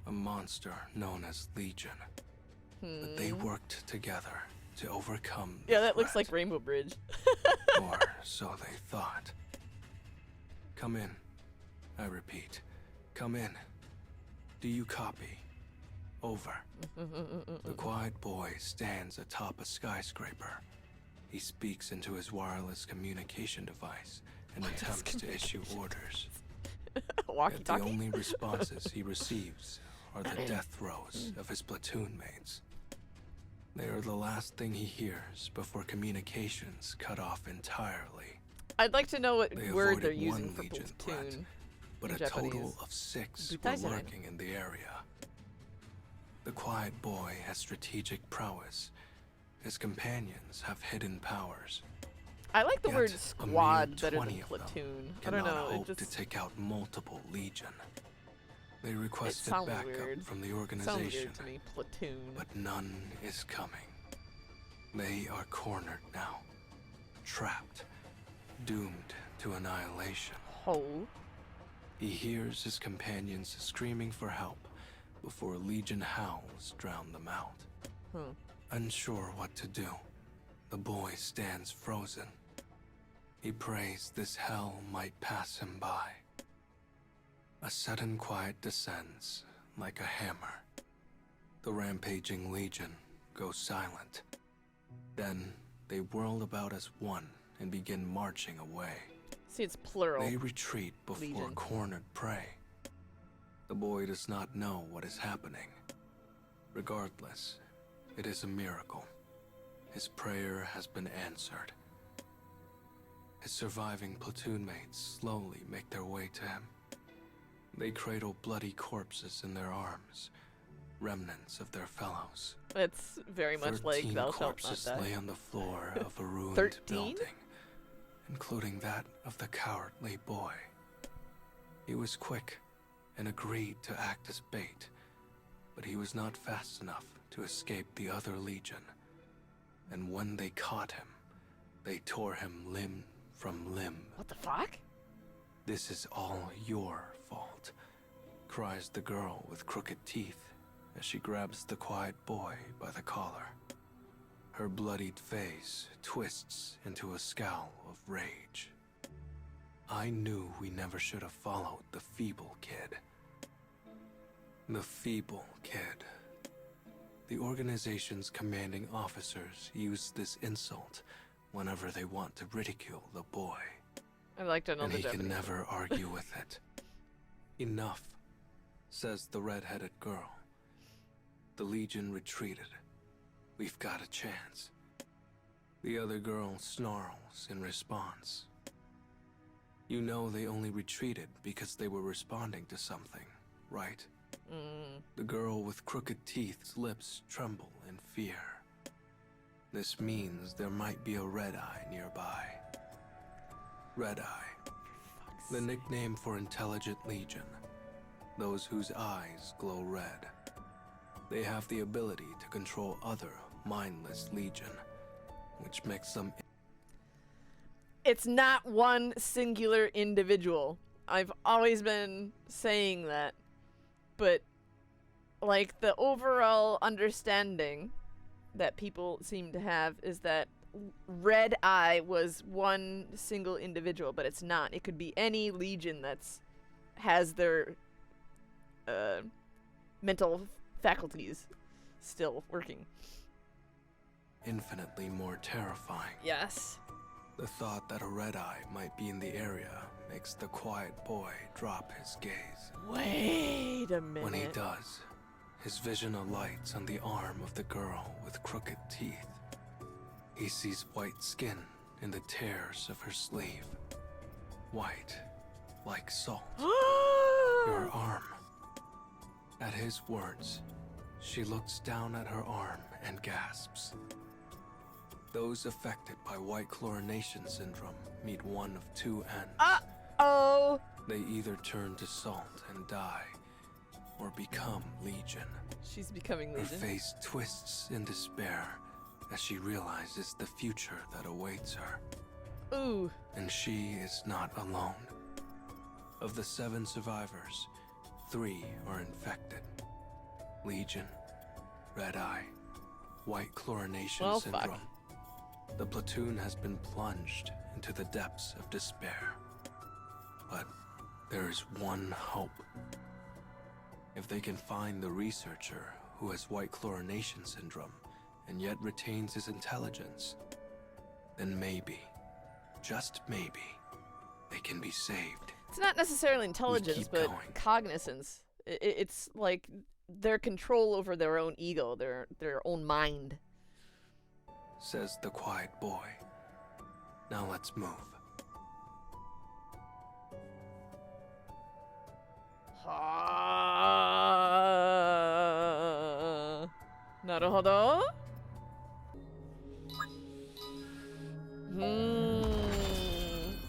a monster known as Legion. But they worked together to overcome the Yeah, that looks threat. like Rainbow Bridge. Or so they thought. Come in. I repeat, come in. Do you copy? Over. The quiet boy stands atop a skyscraper. He speaks into his wireless communication device and attempts to issue orders. Yet the Walkie-talkie. only responses he receives are the death throes of his platoon mates. They are the last thing he hears before communications cut off entirely. I'd like to know what They word they're avoided using one for Legion platoon. threat, but in a total Japanese. of 6 were Butaisenin. lurking in the area. The quiet boy has strategic prowess. His companions have hidden powers. I like the Yet, word a mere squad better 20 than of them platoon. I Cannot don't know. hope It to just take out multiple Legion. They requested sounds backup weird. from the sounds organization, weird to me. Platoon. but none is coming. They are cornered now, trapped, doomed to annihilation. Oh. He hears his companions screaming for help before Legion howls drown them out. Unsure what to do, the boy stands frozen. He prays this hell might pass him by. A sudden quiet descends like a hammer. The rampaging Legion goes silent. Then they whirl about as one and begin marching away. See, it's plural. They retreat before Legion. cornered prey. The boy does not know what is happening. Regardless, it is a miracle. His prayer has been answered. His surviving platoon mates slowly make their way to him. They cradle bloody corpses in their arms, remnants of their fellows. It's very much like 13 Thou Shalt Not corpses Die. lay on the floor of a ruined 13? building, including that of the cowardly boy. He was quick and agreed to act as bait, but he was not fast enough to escape the other Legion. And when they caught him, they tore him limb from limb. What the fuck? "This is all your fault," cries the girl with crooked teeth as she grabs the quiet boy by the collar. Her bloodied face twists into a scowl of rage. I knew we never should have followed the feeble kid. The feeble kid. The organization's commanding officers use this insult whenever they want to ridicule the boy. I like to know And the he can Japanese. never argue with it. "Enough," says the red-headed girl. The Legion retreated. We've got a chance. The other girl snarls in response. You know they only retreated because they were responding to something, right? The girl with crooked teeth's lips tremble in fear. This means there might be a Red Eye nearby. Red Eye, the nickname for intelligent Legion, those whose eyes glow red. They have the ability to control other mindless Legion, which makes them... It's not one singular individual. I've always been saying that. But, like, the overall understanding that people seem to have is that Red Eye was one single individual, but it's not. It could be any Legion that's has their mental faculties still working. infinitely more terrifying. Yes. The thought that a Red Eye might be in the area makes the quiet boy drop his gaze. Wait a minute. When he does, his vision alights on the arm of the girl with crooked teeth. He sees white skin in the tears of her sleeve. White, like salt. Your arm. At his words, she looks down at her arm and gasps. Those affected by white chlorination syndrome meet one of two ends. Uh-oh! They either turn to salt and die, or become Legion. She's becoming Her Legion. face twists in despair as she realizes the future that awaits her. Ooh. And she is not alone. Of the 7 survivors, 3 are infected. Legion, Red Eye, white chlorination Well, syndrome. fuck. The platoon has been plunged into the depths of despair. But there is one hope. If they can find the researcher who has white chlorination syndrome and yet retains his intelligence, then maybe, just maybe, they can be saved. It's not necessarily intelligence, keep but going. cognizance. It's like their control over their own ego, their own mind. Says the quiet boy. Now let's move. Naruhodo.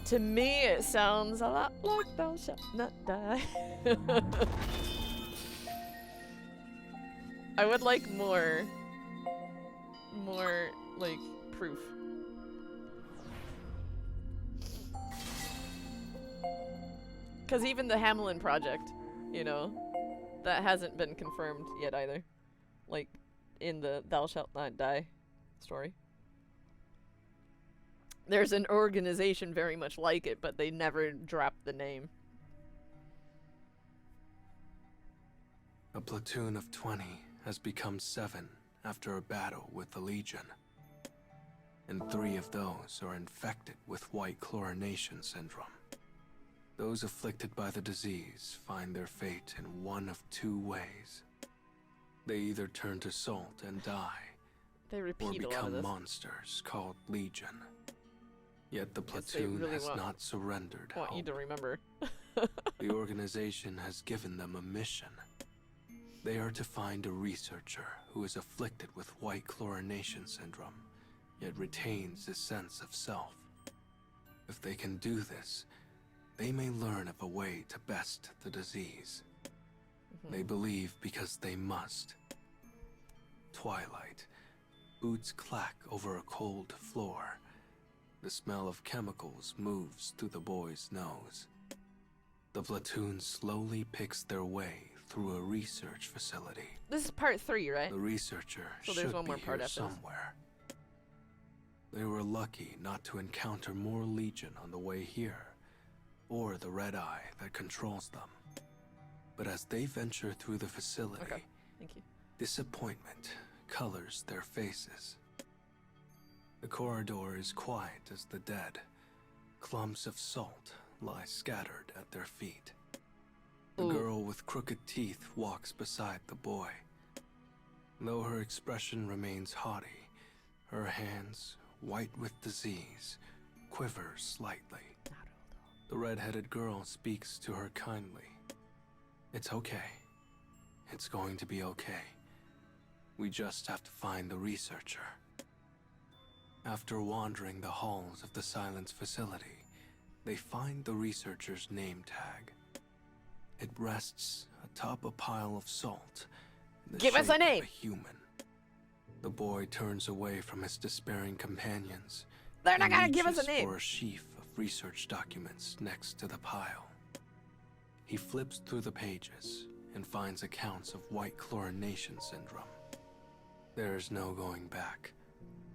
To me, it sounds a lot like Thou Shalt Not Die. I would like more more, like, proof. Because even the Hamelin project, you know, that hasn't been confirmed yet either. Like, in the Thou Shalt Not Die story. There's an organization very much like it, but they never dropped the name. A platoon of 20 has become 7 after a battle with the Legion. And 3 of those are infected with white chlorination syndrome. Those afflicted by the disease find their fate in one of 2 ways. They either turn to salt and die, They or repeat a lot of become this. monsters called Legion. Yet the Guess they platoon really has not surrendered want you to hope. remember. The organization has given them a mission. They are to find a researcher who is afflicted with white chlorination syndrome, yet retains a sense of self. If they can do this, they may learn of a way to best the disease. They believe because they must. Twilight. Boots clack over a cold floor. The smell of chemicals moves through the boy's nose. The platoon slowly picks their way through a research facility. This is part 3, right? The researcher So there's should one more be part here after this. somewhere. They were lucky not to encounter more Legion on the way here, or the red eye that controls them. But as they venture through the facility, Okay, thank you. disappointment colors their faces. The corridor is quiet as the dead. Clumps of salt lie scattered at their feet. The Ooh. girl with crooked teeth walks beside the boy. Though her expression remains haughty, her hands, white with disease, quiver slightly. The red-headed girl speaks to her kindly. It's okay. It's going to be okay. We just have to find the researcher. After wandering the halls of the Silence facility, they find the researcher's name tag. It rests atop a pile of salt. in the Give us a shape of name! human. The boy turns away from his despairing companions. They're not and gonna give us a reaches name! for a sheaf of research documents next to the pile. He flips through the pages and finds accounts of white chlorination syndrome. There is no going back.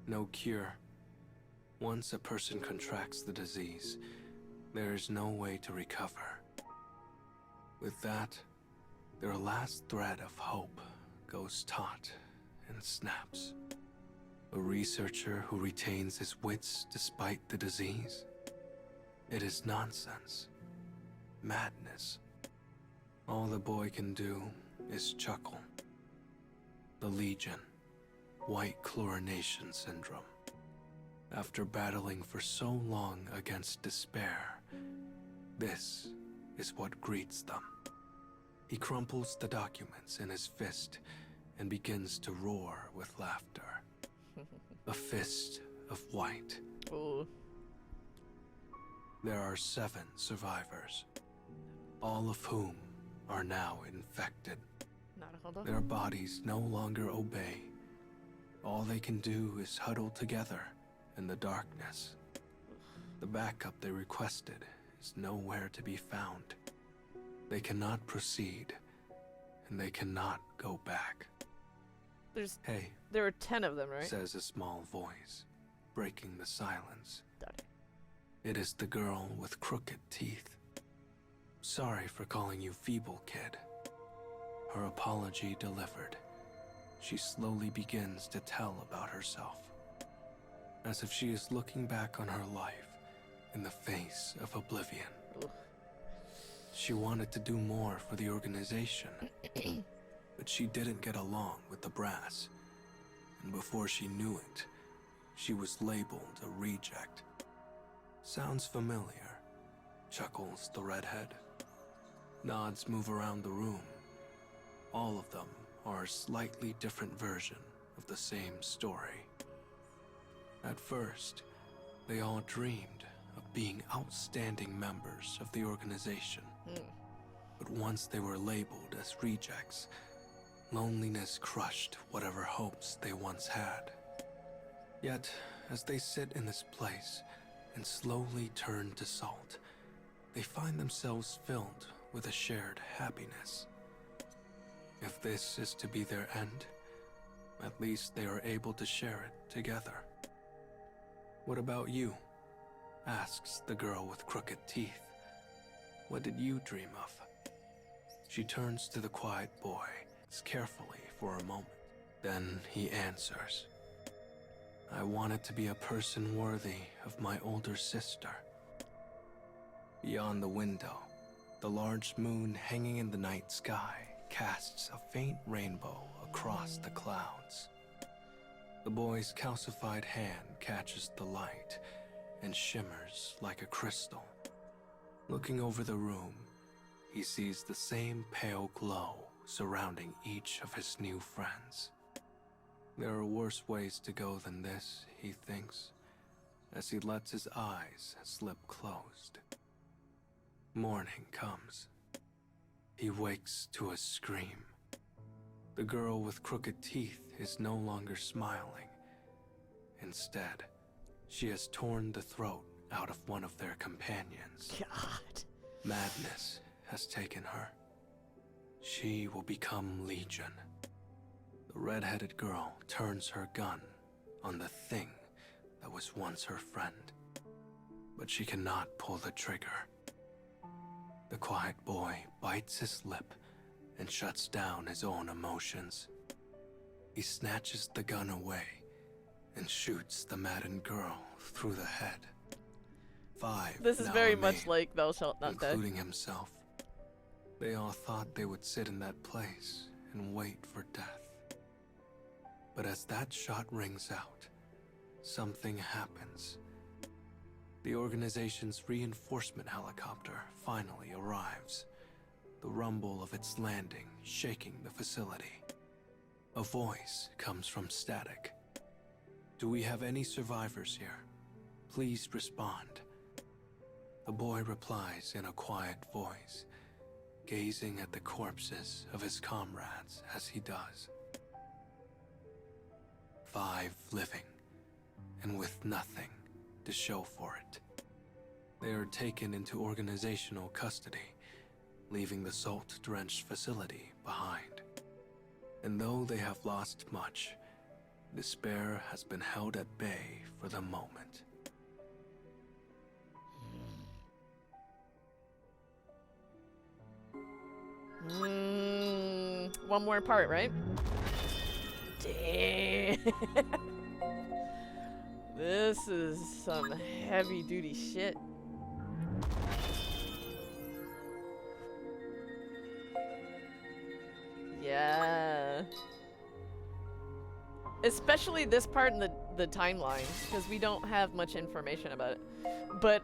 No cure. Once a person contracts the disease, there is no way to recover. With that, their last thread of hope goes taut and snaps. A researcher who retains his wits despite the disease? It is nonsense. Madness. All the boy can do is chuckle. The Legion. White chlorination syndrome. After battling for so long against despair, this is what greets them. He crumples the documents in his fist and begins to roar with laughter. A fist of white. Ooh. There are 7 survivors, all of whom are now infected. Naruhodo. Their bodies no longer obey. All they can do is huddle together in the darkness. The backup they requested is nowhere to be found. They cannot proceed, and they cannot go back. Hey, There were 10 of them, right? says a small voice, breaking the silence. Got it. It is the girl with crooked teeth. Sorry for calling you feeble, kid. Her apology delivered. She slowly begins to tell about herself, as if she is looking back on her life in the face of oblivion. Ooh. She wanted to do more for the organization, but she didn't get along with the brass, and before she knew it, she was labeled a reject. Sounds familiar, chuckles the redhead. Nods move around the room. All of them are a slightly different version of the same story. At first, they all dreamed of being outstanding members of the organization. But once they were labeled as rejects, loneliness crushed whatever hopes they once had. Yet, as they sit in this place and slowly turn to salt, they find themselves filled with a shared happiness. If this is to be their end, at least they are able to share it together. What about you? Asks the girl with crooked teeth. What did you dream of? She turns to the quiet boy, carefully for a moment. Then he answers. I wanted to be a person worthy of my older sister. Beyond the window, the large moon hanging in the night sky casts a faint rainbow across the clouds. The boy's calcified hand catches the light and shimmers like a crystal. Looking over the room, he sees the same pale glow surrounding each of his new friends. There are worse ways to go than this, he thinks, as he lets his eyes slip closed. Morning comes. He wakes to a scream. The girl with crooked teeth is no longer smiling. Instead, she has torn the throat out of one of their companions. God. Madness has taken her. She will become Legion. The red-headed girl turns her gun on the thing that was once her friend, but she cannot pull the trigger. The quiet boy bites his lip and shuts down his own emotions. He snatches the gun away and shoots the maddened girl through the head. 5 This is now very remain, much like Thou Shalt Not Die. including himself. They all thought they would sit in that place and wait for death. But as that shot rings out, something happens. The organization's reinforcement helicopter finally arrives, the rumble of its landing shaking the facility. A voice comes from static. Do we have any survivors here? Please respond. The boy replies in a quiet voice, gazing at the corpses of his comrades as he does. 5 living, and with nothing to show for it. They are taken into organizational custody, leaving the salt-drenched facility behind. And though they have lost much, despair has been held at bay for the moment. One more part, right? Damn. This is some heavy duty shit. Yeah. Especially this part in the timeline, because we don't have much information about it. But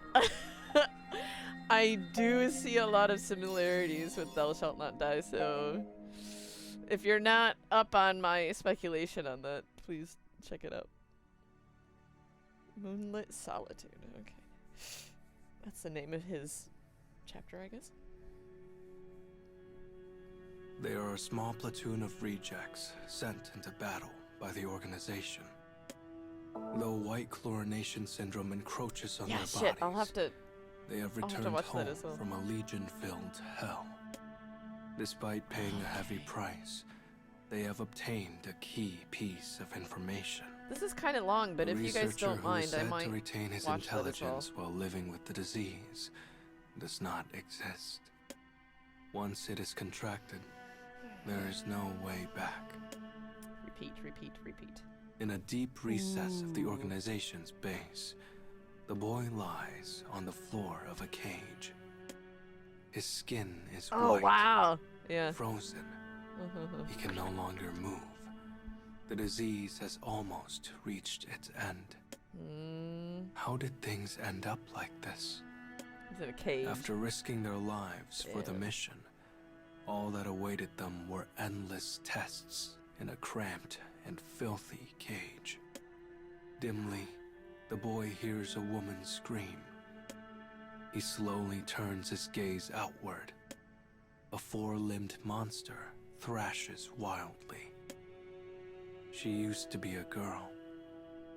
I do see a lot of similarities with Thou Shalt Not Die, so if you're not up on my speculation on that, please check it out. Moonlit Solitude, okay. That's the name of his chapter, I guess. They are a small platoon of rejects sent into battle by the organization. Though white chlorination syndrome encroaches on their bodies, I'll have to they have I'll have to returned watch that home as well. from a Legion-filled hell. Despite paying a heavy price, they have obtained a key piece of information. This is kind of long, but A if you guys researcher don't who mind, is I said might to retain his watch that as well. intelligence while living with the disease does not exist. Once it is contracted, there is no way back. Repeat, repeat, repeat. In a deep recess of the organization's base, the boy lies on the floor of a cage. His skin is Oh, white, wow. Yeah. frozen. He can no longer move. The disease has almost reached its end. How did things end up like this? He's in a cage. After risking their lives for the mission, all that awaited them were endless tests in a cramped and filthy cage. Dimly, the boy hears a woman scream. He slowly turns his gaze outward. A 4-limbed monster thrashes wildly. She used to be a girl,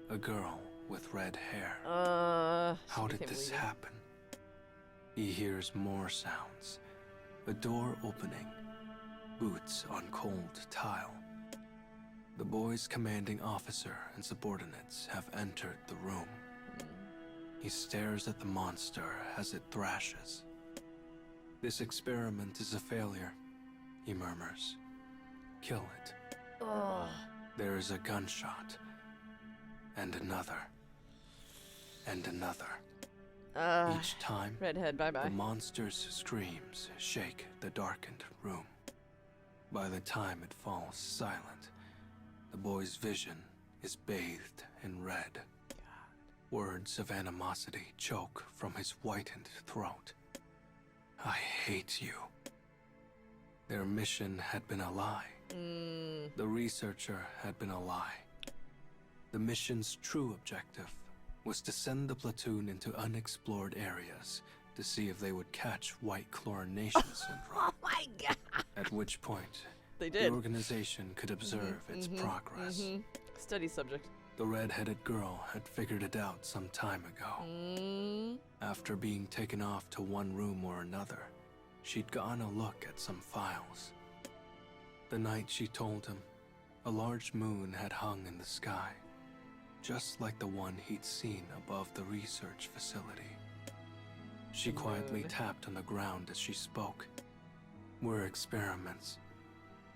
a girl with red hair. How did this happen? He hears more sounds. A door opening. Boots on cold tile. The boy's commanding officer and subordinates have entered the room. He stares at the monster as it thrashes. This experiment is a failure, he murmurs. Kill it. There is a gunshot. And another. And another. Each time, redhead, bye-bye. the monster's screams shake the darkened room. By the time it falls silent, the boy's vision is bathed in red. Words of animosity choke from his whitened throat. I hate you. Their mission had been a lie. The researcher had been a lie. The mission's true objective was to send the platoon into unexplored areas to see if they would catch white chlorination syndrome. Oh my god! At which point, They the did. organization could observe its progress. Study subject. The red-headed girl had figured it out some time ago. After being taken off to one room or another, she'd gone a look at some files. The night she told him, a large moon had hung in the sky, just like the one he'd seen above the research facility. She quietly tapped on the ground as she spoke. We're experiments.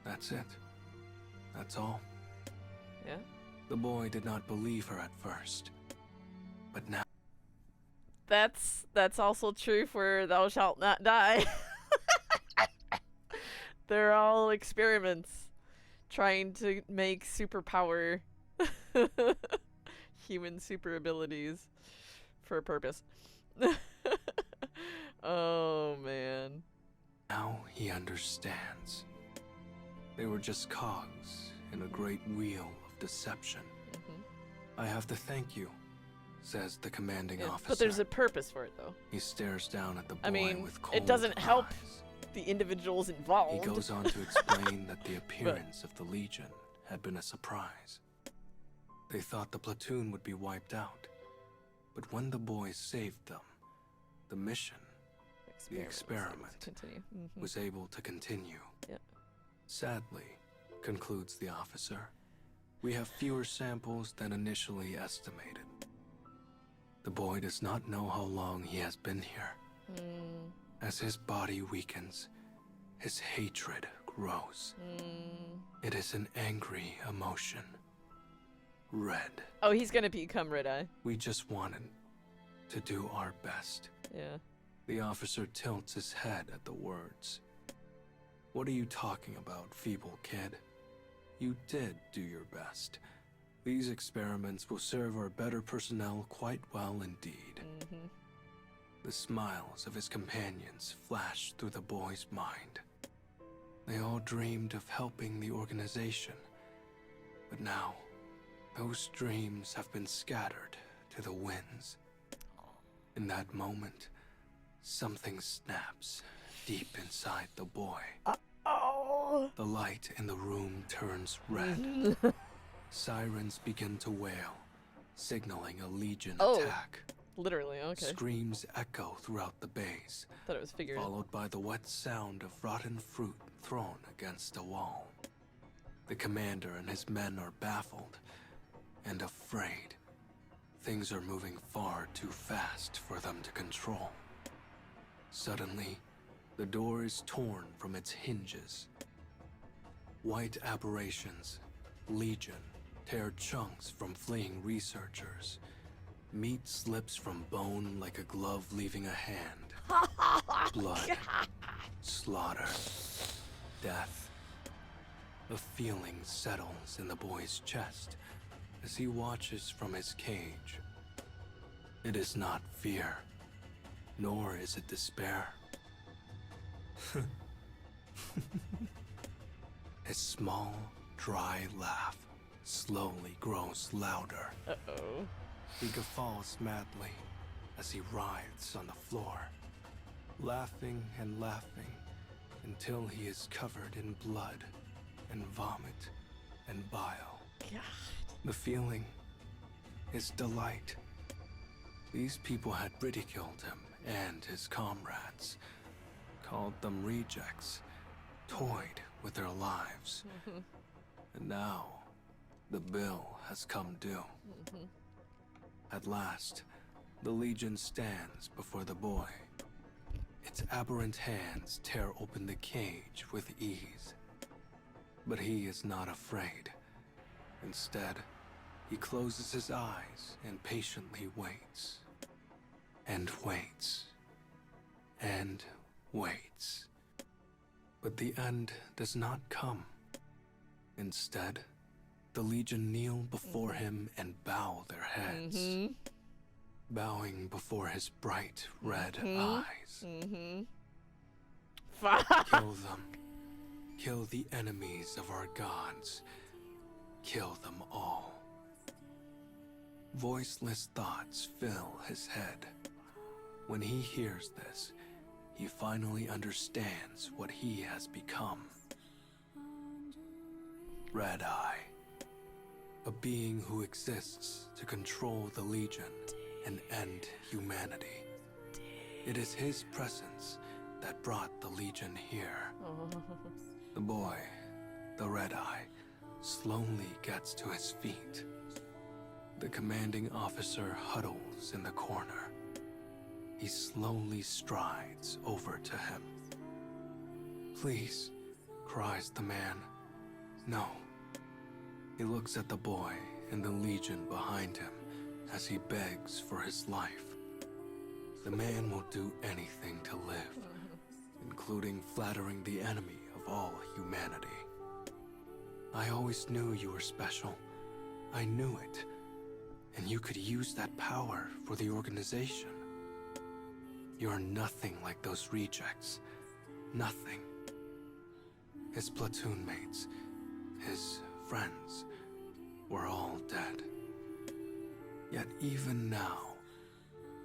That's it. That's all. Yeah. The boy did not believe her at first, but now That's also true for Thou Shalt Not Die. They're all experiments trying to make superpower human super abilities for a purpose. Oh man. now he understands. They were just cogs in a great wheel of deception. I have to thank you, says the commanding officer. But there's a purpose for it though. He stares down at the boy I mean, with cold it doesn't help eyes. the individuals involved. He goes on to explain that the appearance of the Legion had been a surprise. They thought the platoon would be wiped out. But when the boys saved them, the mission, the experiment, Continue. was able to continue. Yep. Sadly, concludes the officer, we have fewer samples than initially estimated. The boy does not know how long he has been here. As his body weakens, his hatred grows. It is an angry emotion. Red. Oh, he's gonna become Red Eye. We just wanted to do our best. Yeah. The officer tilts his head at the words. What are you talking about, feeble kid? You did do your best. These experiments will serve our better personnel quite well indeed. The smiles of his companions flashed through the boy's mind. They all dreamed of helping the organization. But now, those dreams have been scattered to the winds. In that moment, something snaps deep inside the boy. Oh. The light in the room turns red. Sirens begin to wail, signaling a Legion attack. Literally, okay. Screams echo throughout the base, Thought it was figurative. followed by the wet sound of rotten fruit thrown against a wall. The commander and his men are baffled and afraid. Things are moving far too fast for them to control. Suddenly, the door is torn from its hinges. White aberrations, Legion, tear chunks from fleeing researchers. Meat slips from bone like a glove leaving a hand. Blood, slaughter, death. A feeling settles in the boy's chest as he watches from his cage. It is not fear, nor is it despair. His small, dry laugh slowly grows louder. Uh-oh. He guffaws madly as he writhes on the floor, laughing and laughing until he is covered in blood and vomit and bile. God. The feeling his delight. These people had ridiculed him and his comrades, called them rejects, toyed with their lives. And now, the bill has come due. At last, the Legion stands before the boy. Its aberrant hands tear open the cage with ease. But he is not afraid. Instead, he closes his eyes and patiently waits. And waits. And waits. But the end does not come. Instead, the Legion kneel before him and bow their heads. Bowing before his bright red eyes. Kill them. Kill the enemies of our gods. Kill them all. Voiceless thoughts fill his head. When he hears this, he finally understands what he has become. Red Eye. A being who exists to control the Legion and end humanity. It is his presence that brought the Legion here. The boy, the Red Eye, slowly gets to his feet. The commanding officer huddles in the corner. He slowly strides over to him. "Please," cries the man. "No." He looks at the boy and the Legion behind him as he begs for his life. The man will do anything to live, including flattering the enemy of all humanity. "I always knew you were special. I knew it. And you could use that power for the organization. You're nothing like those rejects. Nothing." His platoon mates, his friends, were all dead. Yet even now,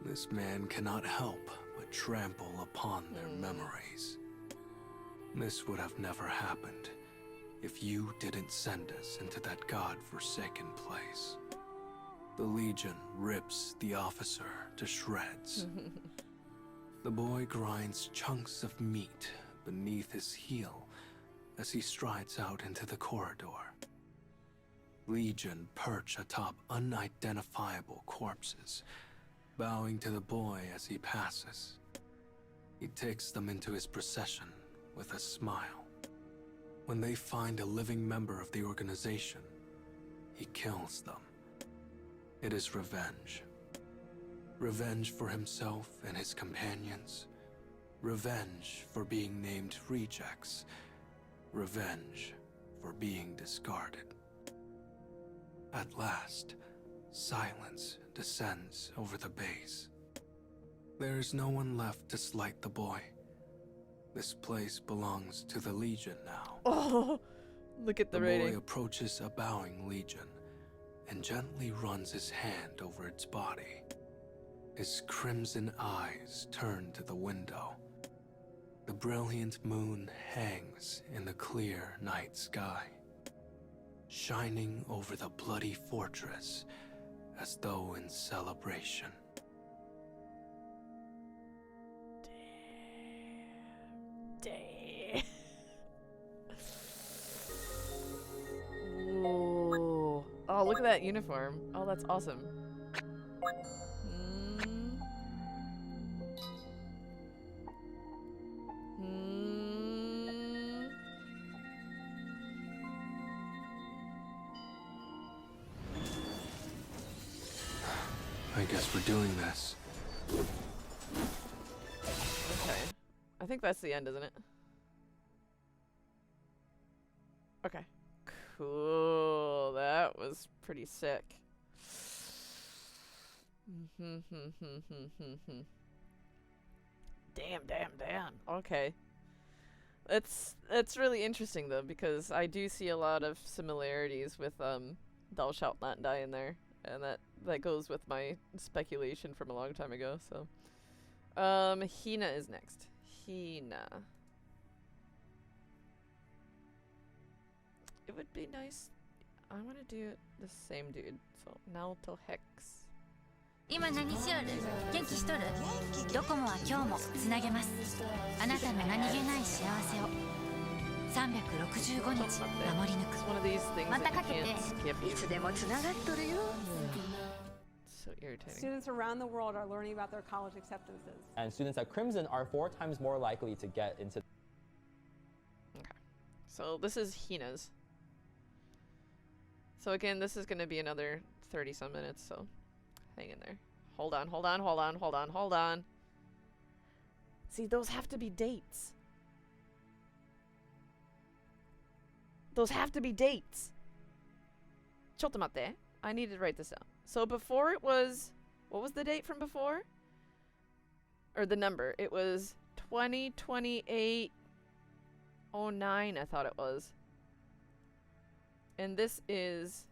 this man cannot help but trample upon their memories. This would have never happened if you didn't send us into that god-forsaken place. The Legion rips the officer to shreds. The boy grinds chunks of meat beneath his heel as he strides out into the corridor. Legion perch atop unidentifiable corpses, bowing to the boy as he passes. He takes them into his procession with a smile. When they find a living member of the organization, he kills them. It is revenge. Revenge for himself and his companions. Revenge for being named rejects. Revenge for being discarded. At last, silence descends over the base. There is no one left to slight the boy. This place belongs to the Legion now. Oh, look at the rating. The boy approaches a bowing Legion and gently runs his hand over its body. His crimson eyes turn to the window. The brilliant moon hangs in the clear night sky, shining over the bloody fortress as though in celebration. Damn. Whoa. Oh, look at that uniform. Oh, that's awesome. I guess we're doing this. Okay. I think that's the end, isn't it? Okay. Cool. That was pretty sick. Damn. Okay. It's really interesting though, because I do see a lot of similarities with Thou Shalt Not Die in there, and that goes with my speculation from a long time ago. So Hina is next. Hina. It would be nice. I want to do the same dude. So Naoto Hex. 今何しよる元気しとるドコモは今日もつなげますあなたの何気ない幸せを365日守り抜 It's one of these things くま that た you かけて can't skip. いつでもつながっとるよ So irritating. Students around the world are learning about their college acceptances. And students at Crimson are 4 times more likely to get into. Okay. So this is Hina's. So again, this is going to be another 30 some minutes, so hang in there. Hold on, hold on, hold on, hold on, hold on. See, those have to be dates. Those have to be dates. ちょっと待って. I need to write this down. So before it was, what was the date from before? Or the number? It was 202809, I thought it was. And this is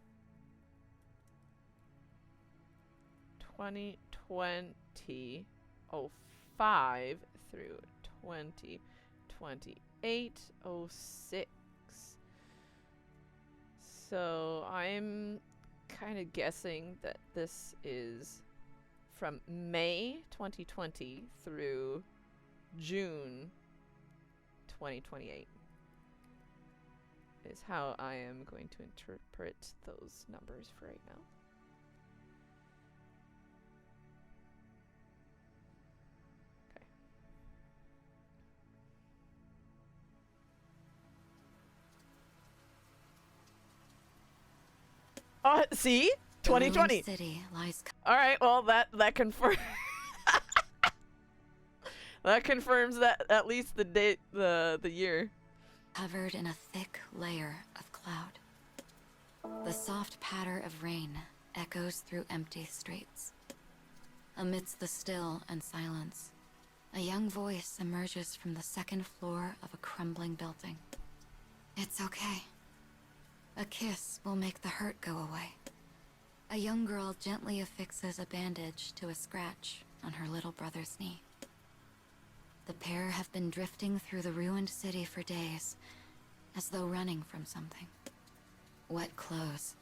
2005 through 202806. So I'm kind of guessing that this is from May 2020 through June 2028 is how I am going to interpret those numbers for right now. See? 2020. City lies All right, well that confirms that confirms that at least the date, the year. covered in a thick layer of cloud. The soft patter of rain echoes through empty streets. Amidst the still and silence, a young voice emerges from the second floor of a crumbling building. It's okay. A kiss will make the hurt go away. A young girl gently affixes a bandage to a scratch on her little brother's knee. The pair have been drifting through the ruined city for days, as though running from something. Wet clothes,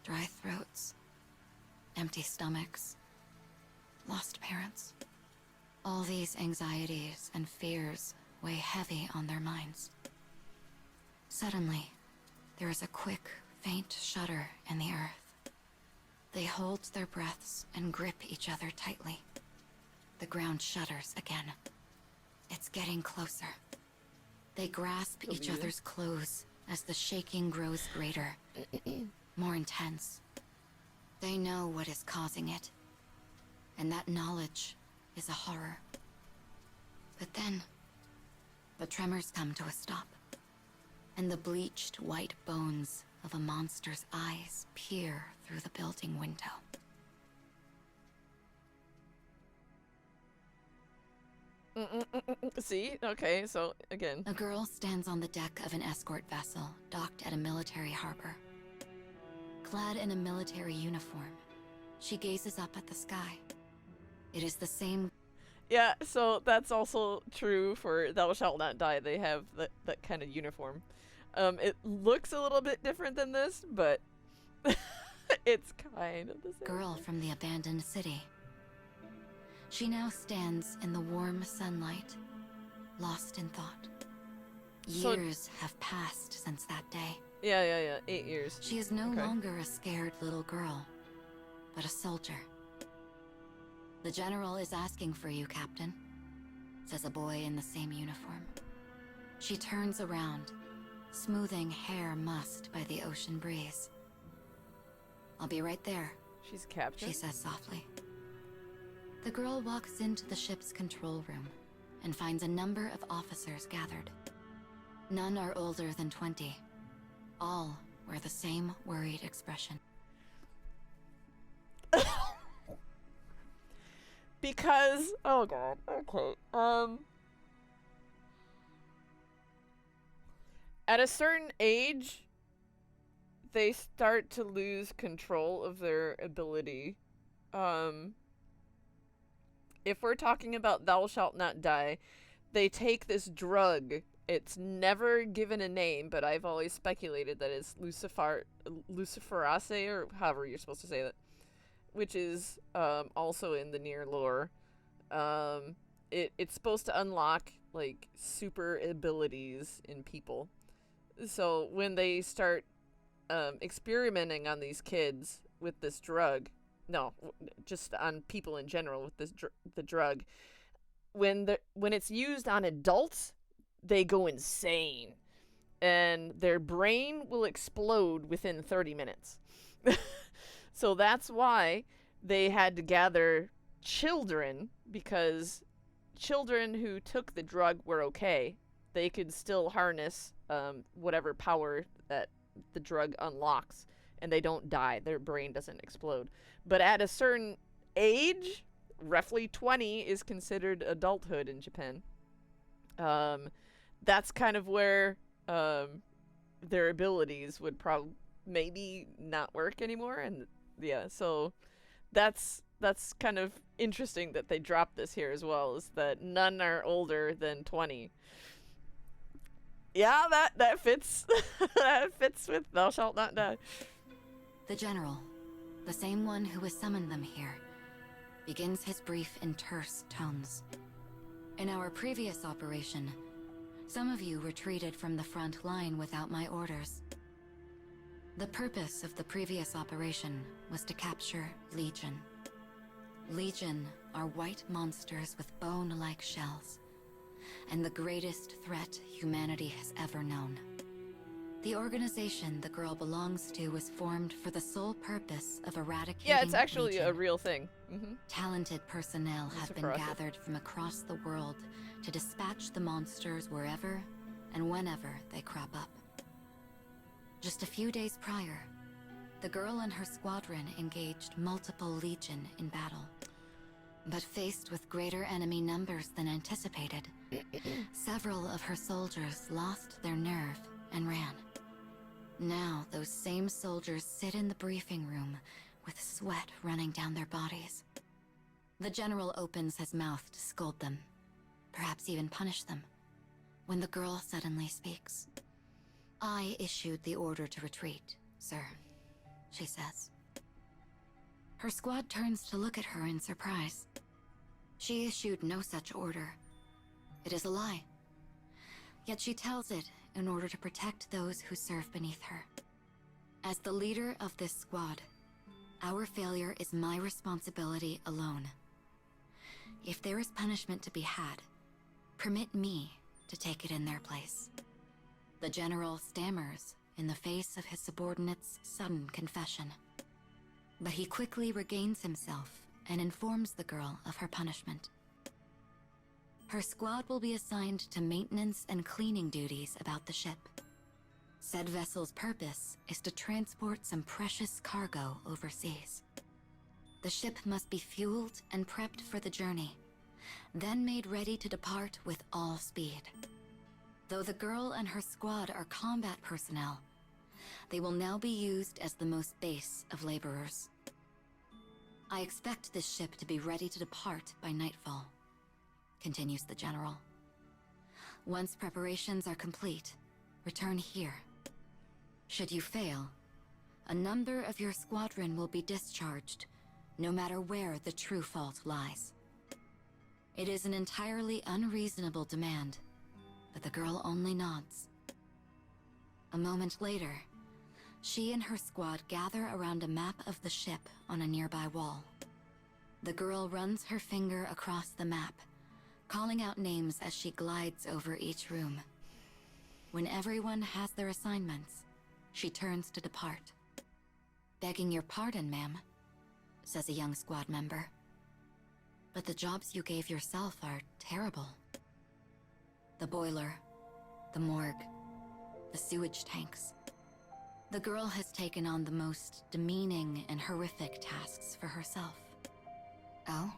dry throats, empty stomachs, lost parents. All these anxieties and fears weigh heavy on their minds. Suddenly, there is a quick, faint shudder in the earth. They hold their breaths and grip each other tightly. The ground shudders again. It's getting closer. They grasp each other's clothes as the shaking grows greater, more intense. They know what is causing it, and that knowledge is a horror. But then, the tremors come to a stop, and the bleached white bones of a monster's eyes peer through the building window. See? Okay, so again. A girl stands on the deck of an escort vessel docked at a military harbor. Clad in a military uniform, she gazes up at the sky. It is the same. Yeah, so that's also true for Thou Shalt Not Die. They have that kind of uniform. It looks a little bit different than this, but it's kind of the same. Girl from the abandoned city. She now stands in the warm sunlight, lost in thought. So- Years have passed since that day. Yeah. 8 years. She is no Okay. longer a scared little girl, but a soldier. The general is asking for you, Captain, says a boy in the same uniform. She turns around, smoothing hair mussed by the ocean breeze. I'll be right there, She's captain. she says softly. The girl walks into the ship's control room and finds a number of officers gathered. None are older than 20. All wear the same worried expression. Because, oh god, okay. At a certain age, they start to lose control of their ability. If we're talking about Thou Shalt Not Die, they take this drug It's never given a name, but I've always speculated that it's Luciferase, or however you're supposed to say that, which is also in the NieR lore. It's supposed to unlock like super abilities in people. So when they start experimenting on these kids with this drug, no, just on people in general with this the drug, when it's used on adults, they go insane, and their brain will explode within 30 minutes. So that's why they had to gather children, because children who took the drug were okay. They could still harness whatever power that the drug unlocks, and they don't die. Their brain doesn't explode. But at a certain age, roughly 20 is considered adulthood in Japan. That's kind of where their abilities would probably maybe not work anymore, and yeah, so that's kind of interesting that they dropped this here as well, is that none are older than 20. Yeah, that fits. That fits with thou shalt not die. The general, the same one who has summoned them here, begins his brief in terse tones. In our previous operation, some of you retreated from the front line without my orders. The purpose of the previous operation was to capture Legion. Legion are white monsters with bone-like shells, and the greatest threat humanity has ever known. The organization the girl belongs to was formed for the sole purpose of eradicating Yeah, it's actually Legion. a real thing. Talented personnel have been Luciferase. gathered from across the world to dispatch the monsters wherever and whenever they crop up. Just a few days prior, the girl and her squadron engaged multiple Legion in battle. But faced with greater enemy numbers than anticipated, several of her soldiers lost their nerve and ran. Now those same soldiers sit in the briefing room with sweat running down their bodies. The general opens his mouth to scold them, perhaps even punish them, when the girl suddenly speaks. "I issued the order to retreat, sir," she says. Her squad turns to look at her in surprise. She issued no such order. It is a lie. Yet she tells it in order to protect those who serve beneath her. As the leader of this squad, our failure is my responsibility alone. If there is punishment to be had, permit me to take it in their place. The general stammers in the face of his subordinate's sudden confession. But he quickly regains himself and informs the girl of her punishment. Her squad will be assigned to maintenance and cleaning duties about the ship. Said vessel's purpose is to transport some precious cargo overseas. The ship must be fueled and prepped for the journey, then made ready to depart with all speed. Though the girl and her squad are combat personnel, they will now be used as the most base of laborers. I expect this ship to be ready to depart by nightfall, continues the general. Once preparations are complete, return here. Should you fail, a number of your squadron will be discharged, no matter where the true fault lies. It is an entirely unreasonable demand, but the girl only nods. A moment later, she and her squad gather around a map of the ship on a nearby wall. The girl runs her finger across the map, calling out names as she glides over each room. When everyone has their assignments, she turns to depart. "Begging your pardon, ma'am," says a young squad member. "But the jobs you gave yourself are terrible. The boiler, the morgue, the sewage tanks. The girl has taken on the most demeaning and horrific tasks for herself." "Oh,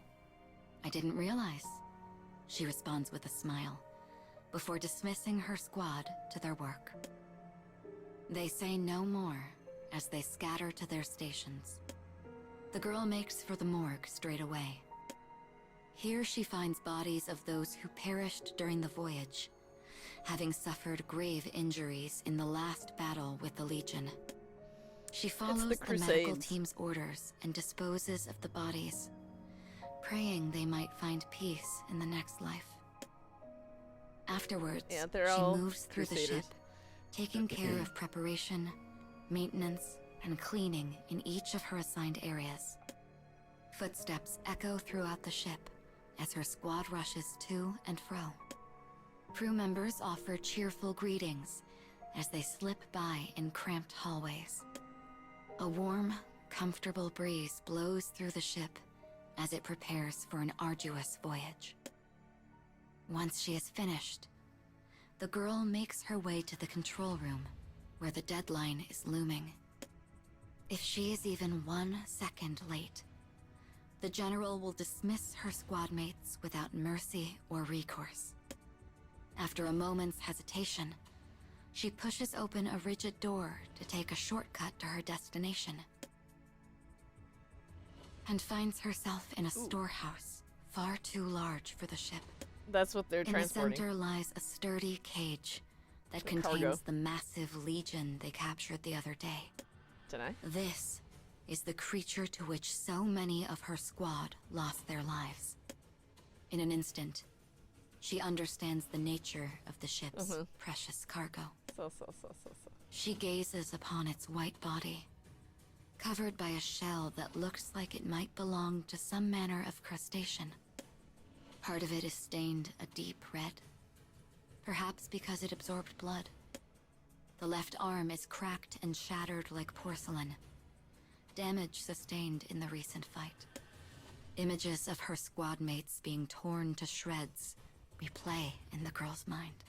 I didn't realize," she responds with a smile, before dismissing her squad to their work. They say no more as they scatter to their stations. The girl makes for the morgue straight away. Here she finds bodies of those who perished during the voyage, having suffered grave injuries in the last battle with the Legion. She follows the medical Crusades. team's orders and disposes of the bodies, praying they might find peace in the next life. Afterwards, Yeah, they're she all moves through the Crusaders. ship, taking care of preparation, maintenance, and cleaning in each of her assigned areas. Footsteps echo throughout the ship as her squad rushes to and fro. Crew members offer cheerful greetings as they slip by in cramped hallways. A warm, comfortable breeze blows through the ship as it prepares for an arduous voyage. Once she is finished, the girl makes her way to the control room, where the deadline is looming. If she is even 1 second late, the general will dismiss her squad mates without mercy or recourse. After a moment's hesitation, she pushes open a rigid door to take a shortcut to her destination, and finds herself in a storehouse far too large for the ship. That's what they're In the transporting. center lies a sturdy cage that The contains cargo. the massive legion they captured the other day. Didn't I? This is the creature to which so many of her squad lost their lives. In an instant, she understands the nature of the ship's precious cargo. So. She gazes upon its white body, covered by a shell that looks like it might belong to some manner of crustacean. Part of it is stained a deep red, perhaps because it absorbed blood. The left arm is cracked and shattered like porcelain, damage sustained in the recent fight. Images of her squad mates being torn to shreds replay in the girl's mind.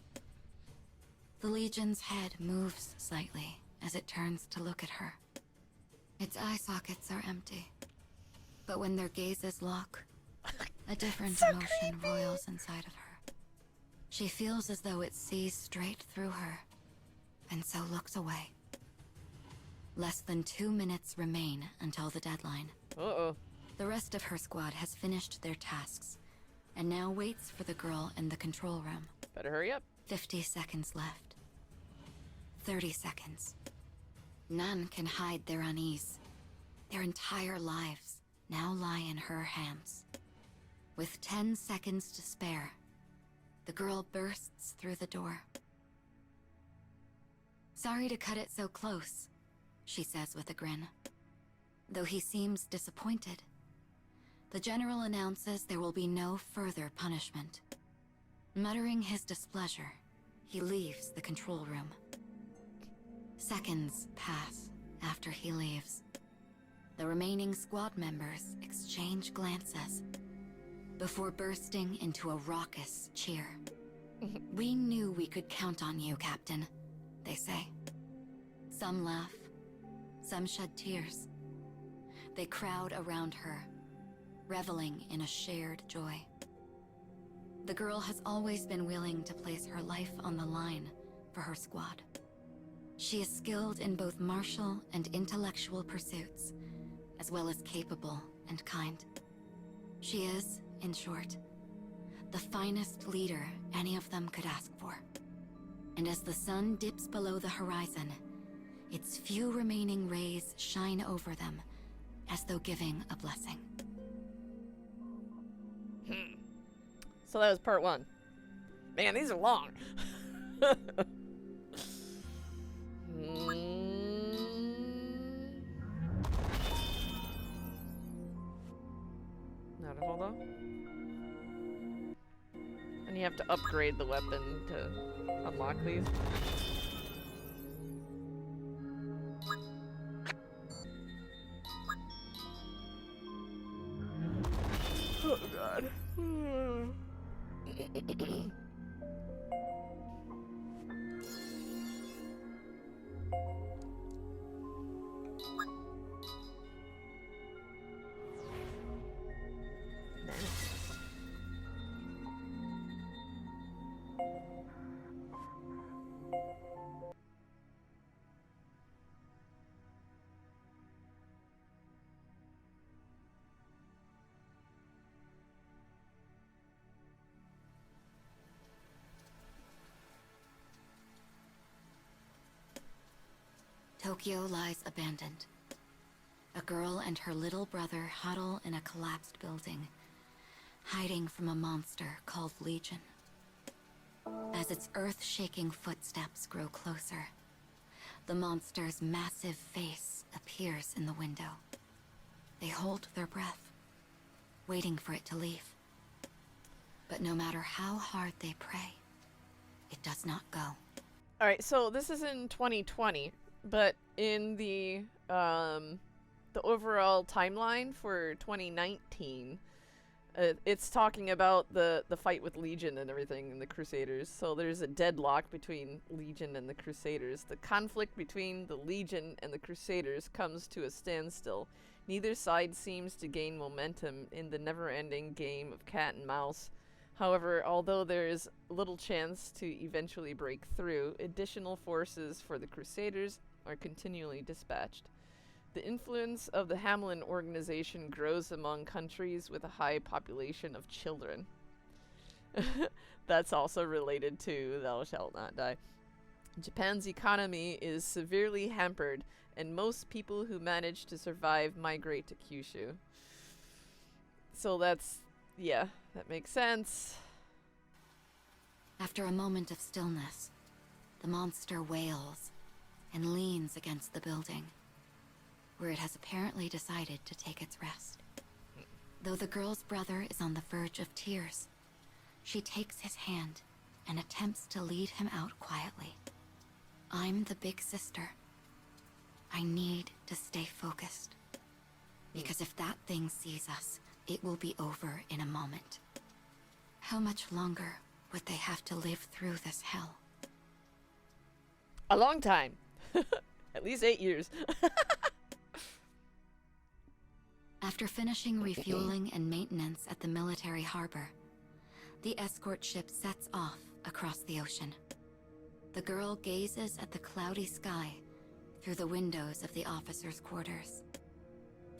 The Legion's head moves slightly as it turns to look at her. Its eye sockets are empty, but when their gazes lock, a different emotion roils inside of her. She feels as though it sees straight through her, and so looks away. Less than 2 minutes remain until the deadline. Uh-oh. The rest of her squad has finished their tasks, and now waits for the girl in the control room. Better hurry up. 50 seconds left. 30 seconds. None can hide their unease. Their entire lives now lie in her hands. With 10 seconds to spare, the girl bursts through the door. "Sorry to cut it so close," she says with a grin. Though he seems disappointed, the general announces there will be no further punishment. Muttering his displeasure, he leaves the control room. Seconds pass after he leaves. The remaining squad members exchange glances before bursting into a raucous cheer. "We knew we could count on you, Captain," they say. Some laugh, some shed tears. They crowd around her, reveling in a shared joy. The girl has always been willing to place her life on the line for her squad. She is skilled in both martial and intellectual pursuits, as well as capable and kind. She is, in short, the finest leader any of them could ask for. And as the sun dips below the horizon, its few remaining rays shine over them, as though giving a blessing. So that was part 1. Man, these are long. Naruhodo. And you have to upgrade the weapon to unlock these. Oh god. Tokyo lies abandoned. A girl and her little brother huddle in a collapsed building, hiding from a monster called Legion. As its earth-shaking footsteps grow closer, the monster's massive face appears in the window. They hold their breath, waiting for it to leave. But no matter how hard they pray, it does not go. All right, so this is in 2020, but in the overall timeline for 2019, it's talking about the fight with Legion and everything and the Crusaders. So there's a deadlock between Legion and the Crusaders. The conflict between the Legion and the Crusaders comes to a standstill. Neither side seems to gain momentum in the never-ending game of cat and mouse. However, although there is little chance to eventually break through, additional forces for the Crusaders are continually dispatched. The influence of the Hamlin organization grows among countries with a high population of children. That's also related to Thou Shalt Not Die. Japan's economy is severely hampered, and most people who manage to survive migrate to Kyushu. So that's, yeah, that makes sense. After a moment of stillness, the monster wails and leans against the building, where it has apparently decided to take its rest. Though the girl's brother is on the verge of tears, she takes his hand and attempts to lead him out quietly. I'm the big sister. I need to stay focused. Because if that thing sees us, it will be over in a moment. How much longer would they have to live through this hell? A long time. At least 8 years. After finishing refueling and maintenance at the military harbor, the escort ship sets off across the ocean. The girl gazes at the cloudy sky through the windows of the officers' quarters.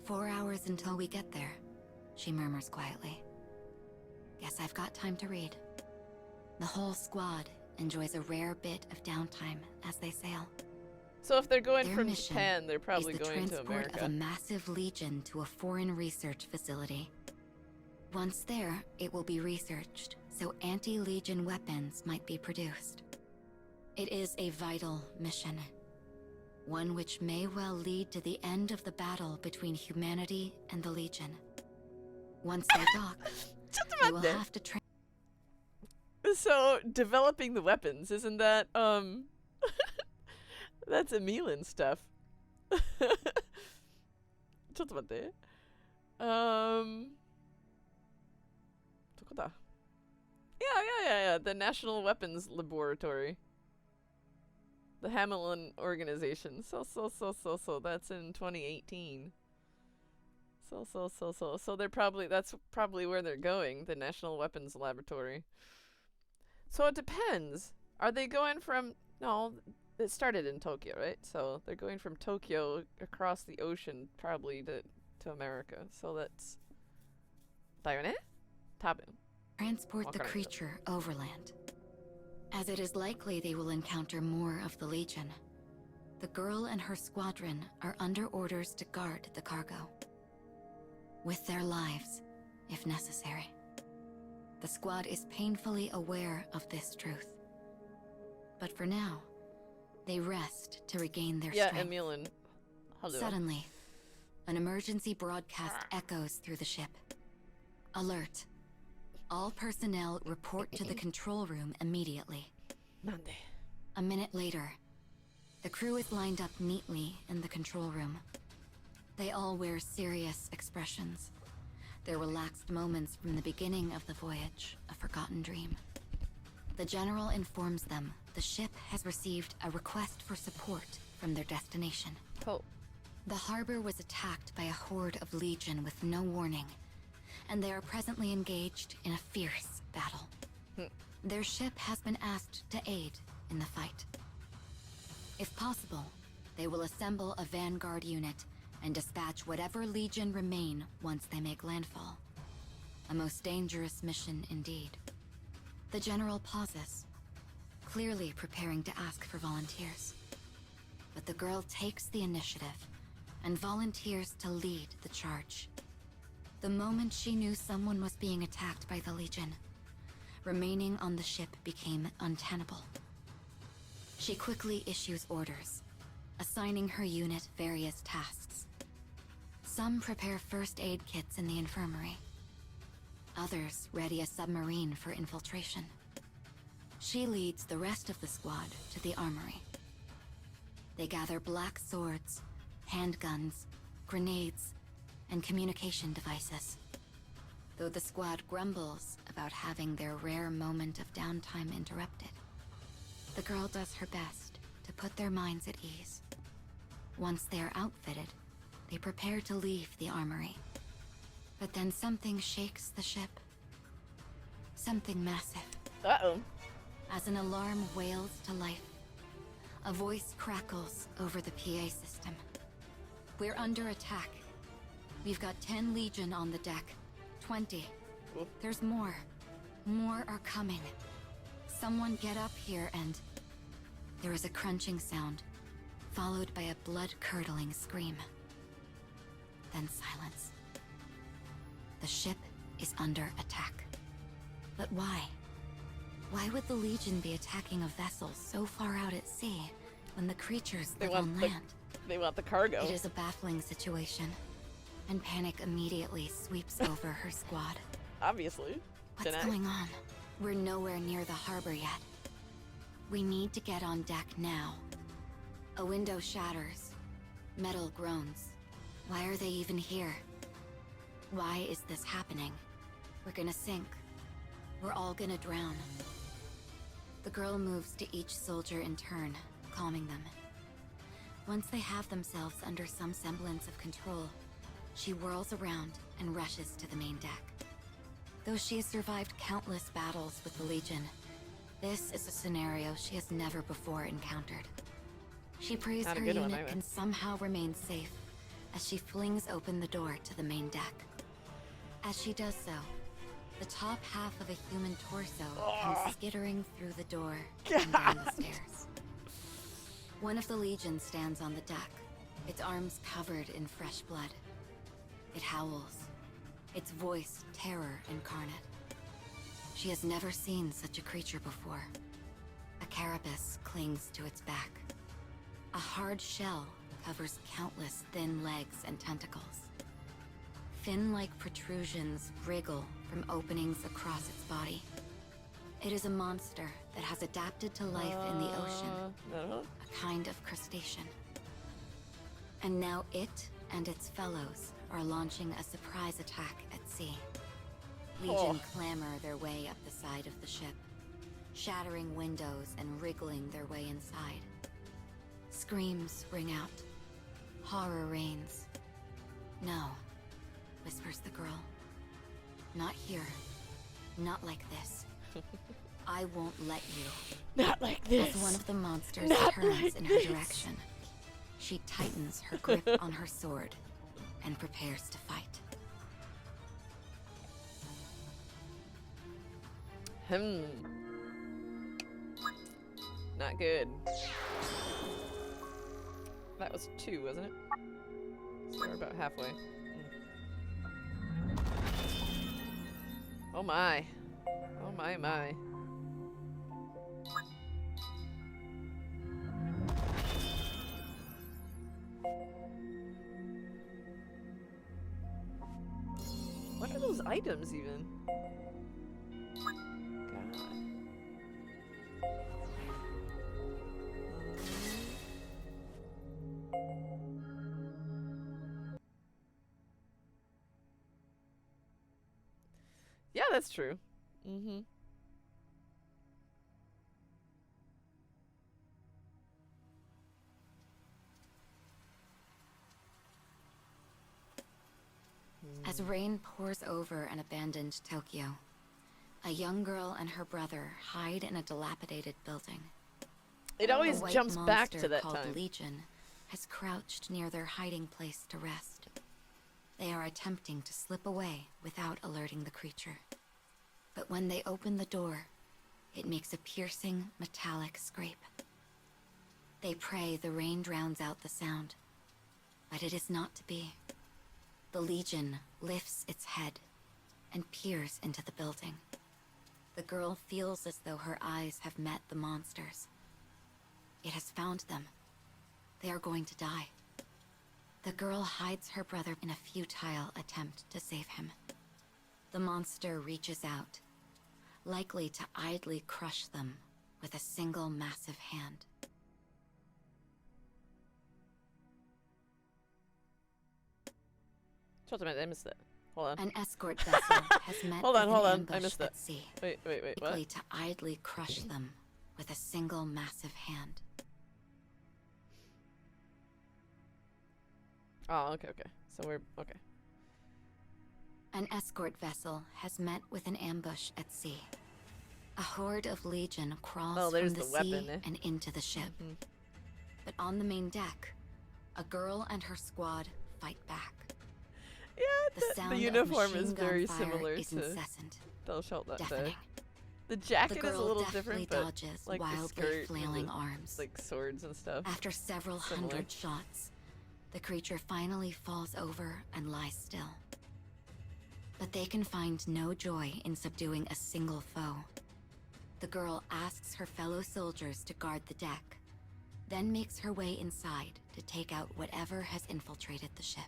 4 hours until we get there, she murmurs quietly. Guess I've got time to read. The whole squad enjoys a rare bit of downtime as they sail. So if they're going Their from mission Japan, they're probably is the going to transport America. of a massive legion to a foreign research facility. Once there, it will be researched, so anti-legion weapons might be produced. It is a vital mission, one which may well lead to the end of the battle between humanity and the Legion. Once they dock, they will have to train. So developing the weapons, isn't that that's Emilan stuff. ちょっと待って。どこだ? Yeah, the National Weapons Laboratory. The Hamlin organization. So that's in 2018. So they're probably, that's probably where they're going, the National Weapons Laboratory. So it depends. Are they going from, no, it started in Tokyo, right? So they're going from Tokyo across the ocean probably to America. So that's だよね? 多分. Transport the creature overland. As it is likely they will encounter more of the Legion, the girl and her squadron are under orders to guard the cargo. With their lives, if necessary. The squad is painfully aware of this truth. But for now, they rest to regain their strength. Yeah, Emilan. Suddenly, an emergency broadcast echoes through the ship. Alert. All personnel report to the control room immediately. Nande. A minute later, the crew is lined up neatly in the control room. They all wear serious expressions. Their relaxed moments from the beginning of the voyage, a forgotten dream. The general informs them the ship has received a request for support from their destination. Oh. The harbor was attacked by a horde of Legion with no warning, and they are presently engaged in a fierce battle. Their ship has been asked to aid in the fight. If possible, they will assemble a vanguard unit and dispatch whatever Legion remain once they make landfall. A most dangerous mission indeed. The general pauses, clearly preparing to ask for volunteers. But the girl takes the initiative and volunteers to lead the charge. The moment she knew someone was being attacked by the Legion, remaining on the ship became untenable. She quickly issues orders, assigning her unit various tasks. Some prepare first aid kits in the infirmary. Others ready a submarine for infiltration. She leads the rest of the squad to the armory. They gather black swords, handguns, grenades, and communication devices. Though the squad grumbles about having their rare moment of downtime interrupted, the girl does her best to put their minds at ease. Once they are outfitted, they prepare to leave the armory. But then something shakes the ship. Something massive. Uh-oh. As an alarm wails to life, a voice crackles over the PA system. We're under attack. We've got 10 Legion on the deck. 20. Oof. There's more. More are coming. Someone get up here and... There is a crunching sound, followed by a blood-curdling scream. Then silence. The ship is under attack. But why? Why would the Legion be attacking a vessel so far out at sea when the creatures live on land? They want the cargo. It is a baffling situation, and panic immediately sweeps over her squad. Obviously. What's going on? We're nowhere near the harbor yet. We need to get on deck now. A window shatters. Metal groans. Why are they even here? Why is this happening? We're gonna sink. We're all gonna drown. The girl moves to each soldier in turn, calming them. Once they have themselves under some semblance of control, she whirls around and rushes to the main deck. Though she has survived countless battles with the Legion, this is a scenario she has never before encountered. She prays Not a her good one, unit either. can somehow remain safe as she flings open the door to the main deck. As she does so, the top half of a human torso comes skittering through the door and down the stairs. One of the Legion stands on the deck, its arms covered in fresh blood. It howls, its voice terror incarnate. She has never seen such a creature before. A carapace clings to its back. A hard shell covers countless thin legs and tentacles. Fin-like protrusions wriggle from openings across its body. It is a monster that has adapted to life in the ocean, a kind of crustacean. And now it and its fellows are launching a surprise attack at sea. Legion clamber their way up the side of the ship, shattering windows and wriggling their way inside. Screams ring out. Horror reigns. No, whispers the girl. Not here. Not like this. I won't let you. Not like this. As one of the monsters Not turns like in her this. direction, she tightens her grip on her sword and prepares to fight. Not good. That was 2, wasn't it? So we're about halfway. Oh my. Oh my my. What are those items even? God. Yeah, that's true. Mm-hmm. As rain pours over an abandoned Tokyo, a young girl and her brother hide in a dilapidated building. It always A white jumps back to monster that called time. Legion has crouched near their hiding place to rest. They are attempting to slip away without alerting the creature. But when they open the door, it makes a piercing, metallic scrape. They pray the rain drowns out the sound, but it is not to be. The Legion lifts its head and peers into the building. The girl feels as though her eyes have met the monsters. It has found them. They are going to die. The girl hides her brother in a futile attempt to save him. The monster reaches out, likely to idly crush them with a single massive hand. Just a minute, I missed it. Hold on. An escort vessel has met Hold on, with hold an on. I ambush missed it. at sea, Wait, what? likely to idly crush them with a single massive hand. Oh, okay. So we're okay. An escort vessel has met with an ambush at sea. A horde of Legion crawls Oh, from there's the the sea weapon, eh? and into the ship. Mhm. But on the main deck, a girl and her squad fight back. Yeah, The sound the of uniform machine is gun very fire similar is to incessant, Del Shelton. deafening. The The jacket is a girl little deftly different, but dodges like the wildly skirt and flailing the, arms. like swords and stuff. After several Similar. hundred shots, the creature finally falls over and lies still. But they can find no joy in subduing a single foe. The girl asks her fellow soldiers to guard the deck, then makes her way inside to take out whatever has infiltrated the ship.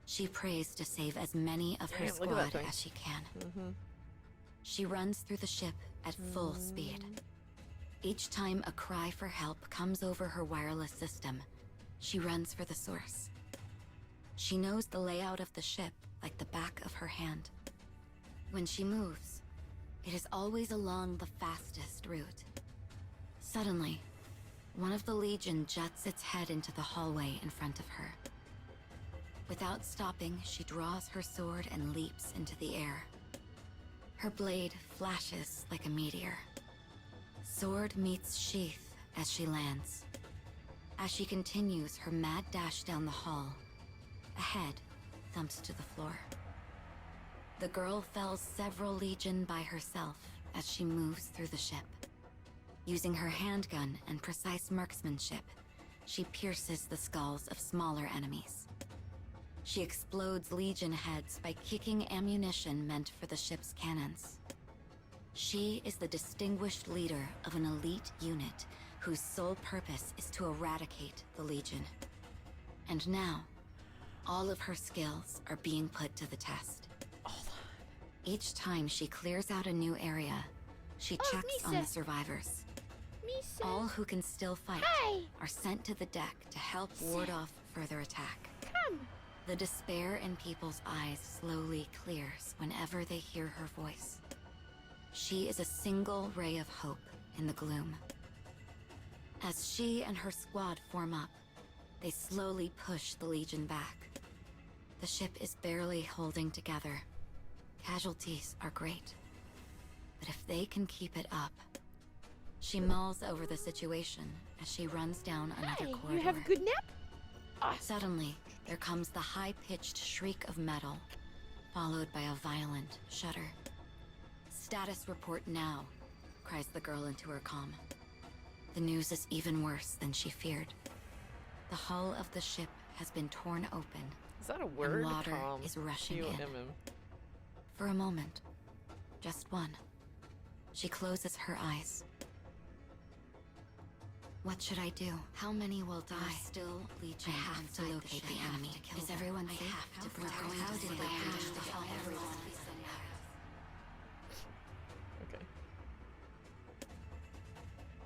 She prays to save as many of her Damn, look at that squad thing. as she can. Mm-hmm. She runs through the ship at full speed. Each time a cry for help comes over her wireless system, she runs for the source. She knows the layout of the ship like the back of her hand. When she moves, it is always along the fastest route. Suddenly, one of the Legion juts its head into the hallway in front of her. Without stopping, she draws her sword and leaps into the air. Her blade flashes like a meteor. Sword meets sheath as she lands. As she continues her mad dash down the hall, a head thumps to the floor. The girl fells several Legion by herself as she moves through the ship. Using her handgun and precise marksmanship, she pierces the skulls of smaller enemies. She explodes Legion heads by kicking ammunition meant for the ship's cannons. She is the distinguished leader of an elite unit whose sole purpose is to eradicate the Legion. And now, all of her skills are being put to the test. Each time she clears out a new area, she checks on the survivors. All who can still fight are sent to the deck to help ward off further attack. The despair in people's eyes slowly clears whenever they hear her voice. She is a single ray of hope in the gloom. As she and her squad form up, they slowly push the Legion back. The ship is barely holding together. Casualties are great. But if they can keep it up... She mulls over the situation as she runs down another corridor. You have a good nap? Suddenly, there comes the high-pitched shriek of metal, followed by a violent shudder. "Status report now," cries the girl into her comm. The news is even worse than she feared. The hull of the ship has been torn open. Is that a word? water is rushing in. C-O-M-M. For a moment, just one, she closes her eyes. What should I do? How many will die? Still Legion. I have to locate the enemy. Is everyone safe? I have to protect. How did they manage to kill everyone? Okay.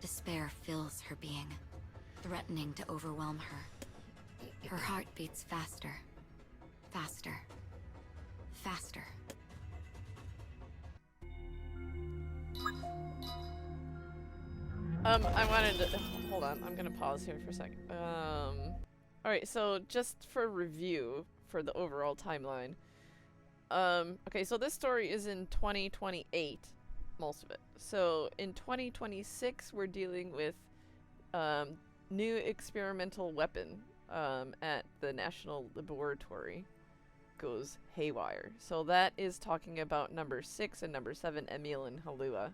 Despair fills her being, threatening to overwhelm her. Her heart beats faster, faster, faster. I wanted to hold on. I'm gonna pause here for a second. All right. So just for review for the overall timeline. Okay. So this story is in 2028, most of it. So in 2026, we're dealing with new experimental weapon at the National Laboratory goes haywire. So that is talking about number 6 and number 7, Emil and Halua,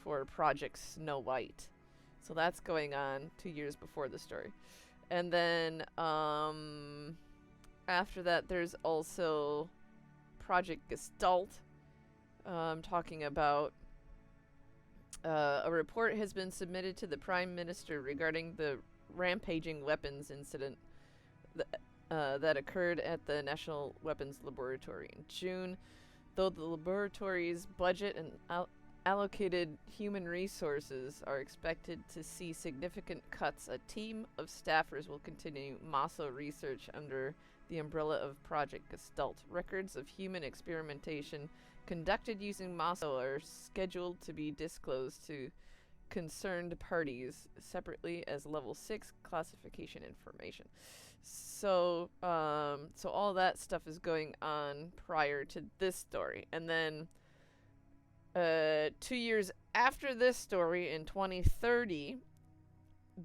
for Project Snow White. So that's going on 2 years before the story. And then after that, there's also Project Gestalt, talking about a report has been submitted to the Prime Minister regarding the rampaging weapons incident that occurred at the National Weapons Laboratory in June. Though the laboratory's budget and allocated human resources are expected to see significant cuts, a team of staffers will continue MASO research under the umbrella of Project Gestalt. Records of human experimentation conducted using MASO are scheduled to be disclosed to concerned parties separately as level 6 classification information. So all that stuff is going on prior to this story. And then 2 years after this story, in 2030,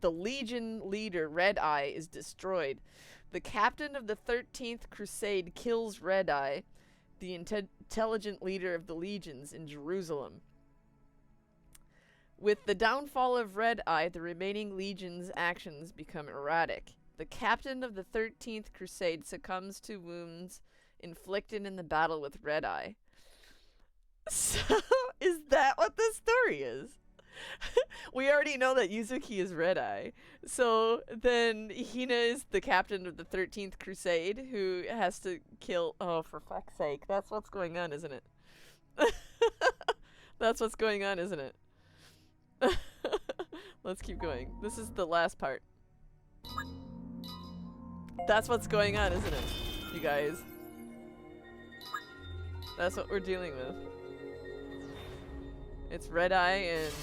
the Legion leader Red Eye is destroyed. The captain of the 13th Crusade kills Red Eye, the intelligent leader of the legions in Jerusalem. With the downfall of Red Eye, the remaining legions' actions become erratic. The captain of the 13th Crusade succumbs to wounds inflicted in the battle with Red Eye. So, is that what this story is? We already know that Yuzuki is Red Eye. So then Hina is the captain of the 13th Crusade who has to kill... Oh, for fuck's sake. That's what's going on, isn't it? That's what's going on, isn't it? Let's keep going. This is the last part. That's what's going on, isn't it, you guys? That's what we're dealing with. It's Red Eye and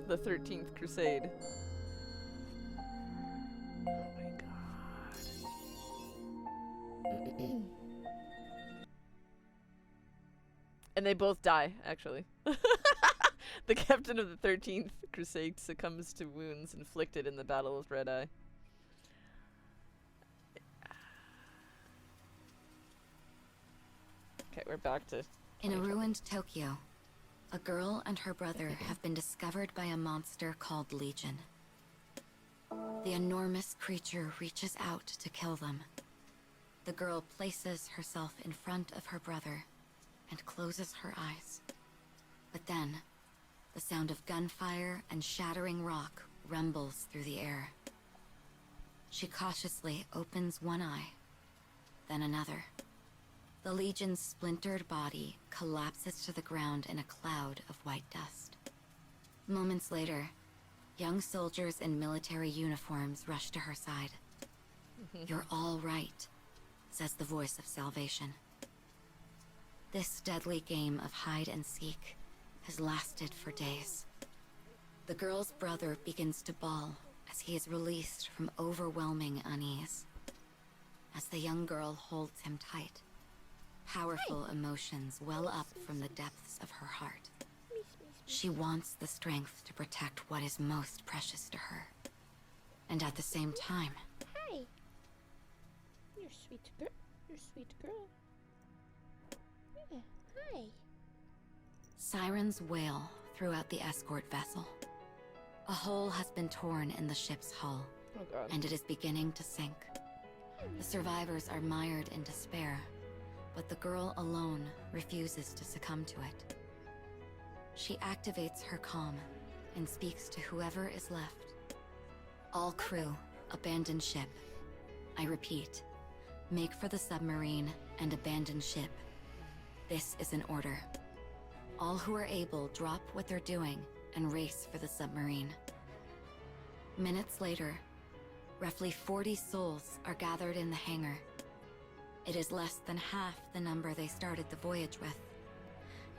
the 13th Crusade. Oh my god. And they both die, actually. The captain of the 13th Crusade succumbs to wounds inflicted in the battle with Red Eye. Okay, we're back to... In a ruined Tokyo, a girl and her brother have been discovered by a monster called Legion. The enormous creature reaches out to kill them. The girl places herself in front of her brother and closes her eyes. But then, the sound of gunfire and shattering rock rumbles through the air. She cautiously opens one eye, then another. The Legion's splintered body collapses to the ground in a cloud of white dust. Moments later, young soldiers in military uniforms rush to her side. "You're all right," says the voice of salvation. This deadly game of hide and seek has lasted for days. The girl's brother begins to bawl as he is released from overwhelming unease. As the young girl holds him tight, powerful emotions well up from the depths of her heart. She wants the strength to protect what is most precious to her. And at the same time... Hi. You're sweet girl. You're sweet girl. Yeah, hi. Sirens wail throughout the escort vessel. A hole has been torn in the ship's hull, Oh god. and it is beginning to sink. The survivors are mired in despair, but the girl alone refuses to succumb to it. She activates her comm and speaks to whoever is left. All crew, abandon ship. I repeat, make for the submarine and abandon ship. This is an order. All who are able drop what they're doing and race for the submarine. Minutes later, roughly 40 souls are gathered in the hangar. It is less than half the number they started the voyage with,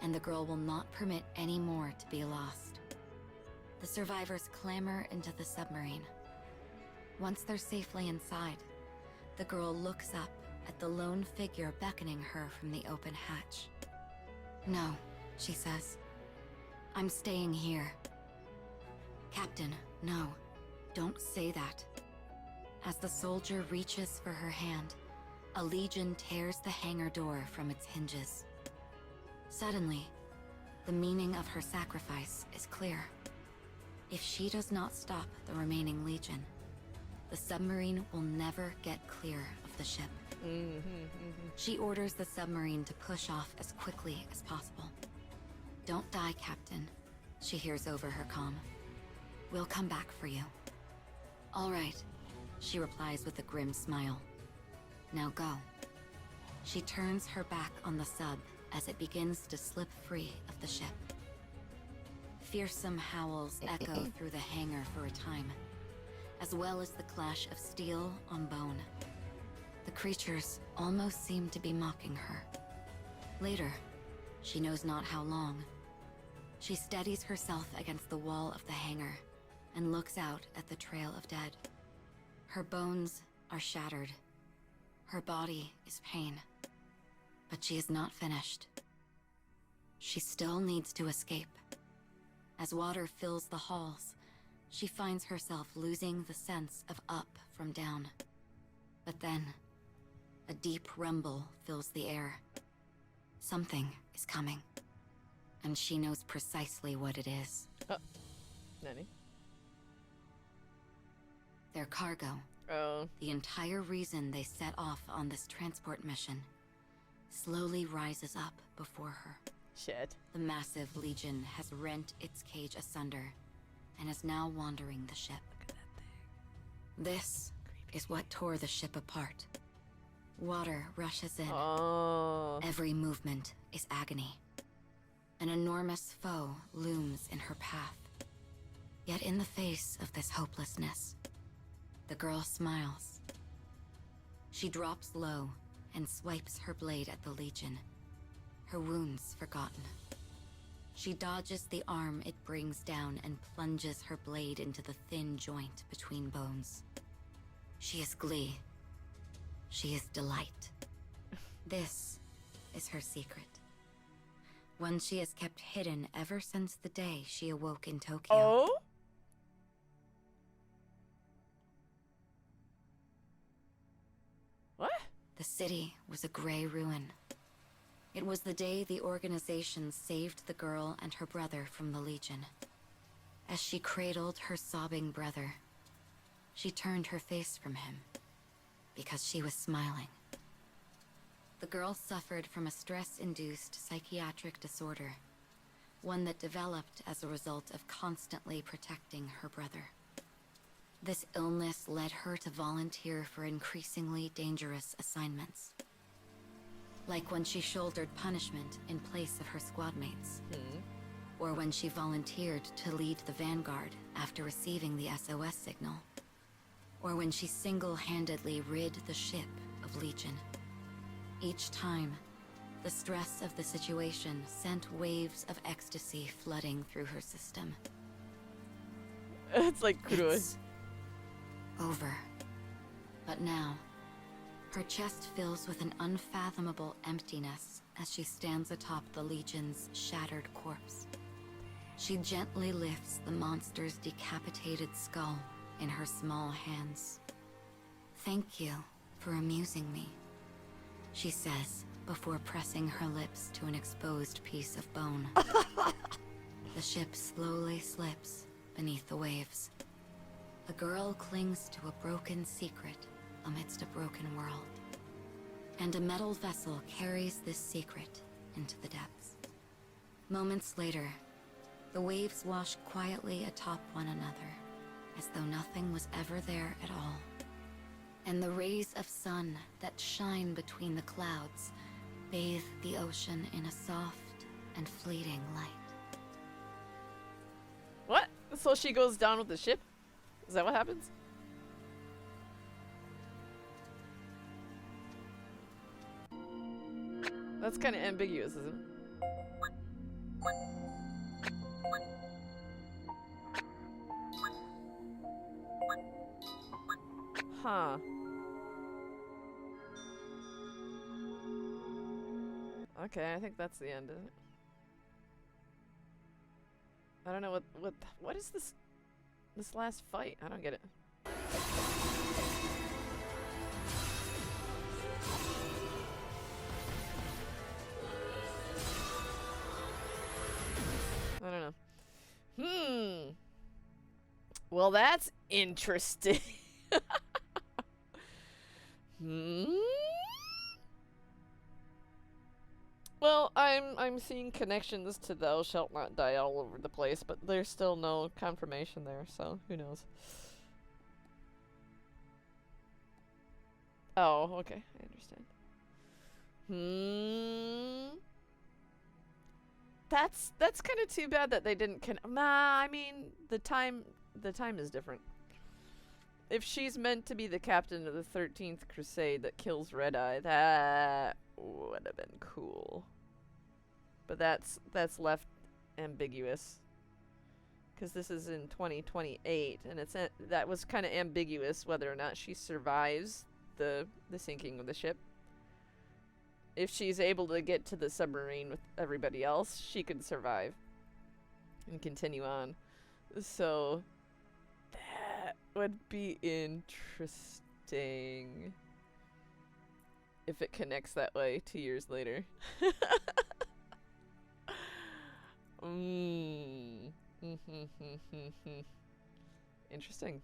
and the girl will not permit any more to be lost. The survivors clamber into the submarine. Once they're safely inside, the girl looks up at the lone figure beckoning her from the open hatch. "No," she says. "I'm staying here." "Captain, no. Don't say that." As the soldier reaches for her hand, a Legion tears the hangar door from its hinges. Suddenly, the meaning of her sacrifice is clear. If she does not stop the remaining Legion, the submarine will never get clear of the ship. She orders the submarine to push off as quickly as possible. "Don't die, Captain," she hears over her comm. "We'll come back for you." "All right," she replies with a grim smile. "Now go." She turns her back on the sub as it begins to slip free of the ship. Fearsome howls echo through the hangar for a time, as well as the clash of steel on bone. The creatures almost seem to be mocking her. Later, she knows not how long, she steadies herself against the wall of the hangar and looks out at the trail of dead. Her bones are shattered. Her body is pain. But she is not finished. She still needs to escape. As water fills the halls, she finds herself losing the sense of up from down. But then, a deep rumble fills the air. Something is coming, and she knows precisely what it is. Nanny. Their cargo. Oh. The entire reason they set off on this transport mission slowly rises up before her. Shit. The massive Legion has rent its cage asunder and is now wandering the ship. Look at that thing. This is what tore the ship apart. Water rushes in. Oh. Every movement is agony. An enormous foe looms in her path. Yet in the face of this hopelessness, the girl smiles. She drops low and swipes her blade at the Legion, her wounds forgotten. She dodges the arm it brings down and plunges her blade into the thin joint between bones. She is glee. She is delight. This is her secret. One she has kept hidden ever since the day she awoke in Tokyo. Oh? What? The city was a gray ruin. It was the day the organization saved the girl and her brother from the Legion. As she cradled her sobbing brother, she turned her face from him because she was smiling. The girl suffered from a stress-induced psychiatric disorder, one that developed as a result of constantly protecting her brother. This illness led her to volunteer for increasingly dangerous assignments. Like when she shouldered punishment in place of her squad mates. Or when she volunteered to lead the Vanguard after receiving the SOS signal. Or when she single-handedly rid the ship of Legion. Each time, the stress of the situation sent waves of ecstasy flooding through her system. It's like Kuroi. It's over. But now, her chest fills with an unfathomable emptiness as she stands atop the Legion's shattered corpse. She gently lifts the monster's decapitated skull in her small hands. "Thank you for amusing me," she says before pressing her lips to an exposed piece of bone. The ship slowly slips beneath the waves. The girl clings to a broken secret amidst a broken world. And a metal vessel carries this secret into the depths. Moments later, the waves wash quietly atop one another, as though nothing was ever there at all. And the rays of sun that shine between the clouds bathe the ocean in a soft and fleeting light. What? So she goes down with the ship? Is that what happens? That's kind of ambiguous, isn't it? Huh. Okay, I think that's the end, isn't it? I don't know what is this last fight? I don't get it. I don't know. Well, that's interesting. Hmm? Well, I'm seeing connections to Thou Shalt Not Die all over the place, but there's still no confirmation there, so who knows. Oh, okay, I understand. That's kind of too bad that they didn't I mean, the time is different. If she's meant to be the captain of the 13th Crusade that kills Red Eye, that would have been cool. But that's left ambiguous. Because this is in 2028, and that was kind of ambiguous whether or not she survives the sinking of the ship. If she's able to get to the submarine with everybody else, she could survive and continue on. So that would be interesting if it connects that way 2 years later. Interesting.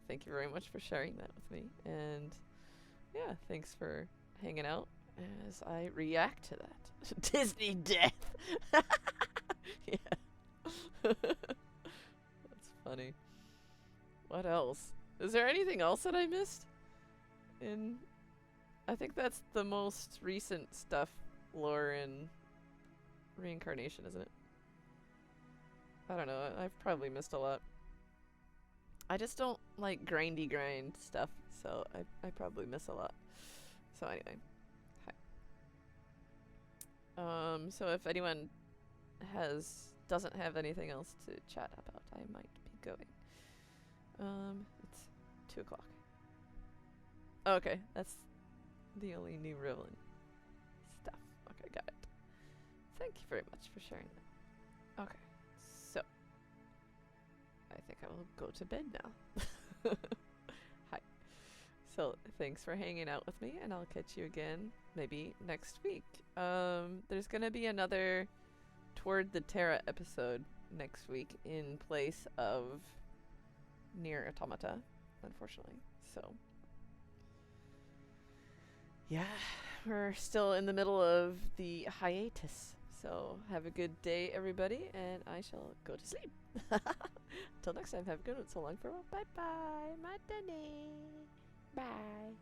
Thank you very much for sharing that with me. And yeah, thanks for hanging out as I react to that. Disney death! Yeah. That's funny. What else? Is there anything else that I missed? I think that's the most recent stuff, lore and reincarnation, isn't it? I don't know. I've probably missed a lot. I just don't like grindy grind stuff, so I probably miss a lot. So anyway. Hi. So if anyone doesn't have anything else to chat about, I might be going. It's 2 o'clock. Okay, that's the only new Rivelin stuff. Okay, got it. Thank you very much for sharing that. Okay, so I think I will go to bed now. Hi. So thanks for hanging out with me, and I'll catch you again maybe next week. There's gonna be another Toward the Terra episode next week in place of NieR Automata, unfortunately. So yeah, we're still in the middle of the hiatus. So have a good day, everybody, and I shall go to sleep. Until next time, have a good one. So long, farewell. Bye bye. Matane. Bye.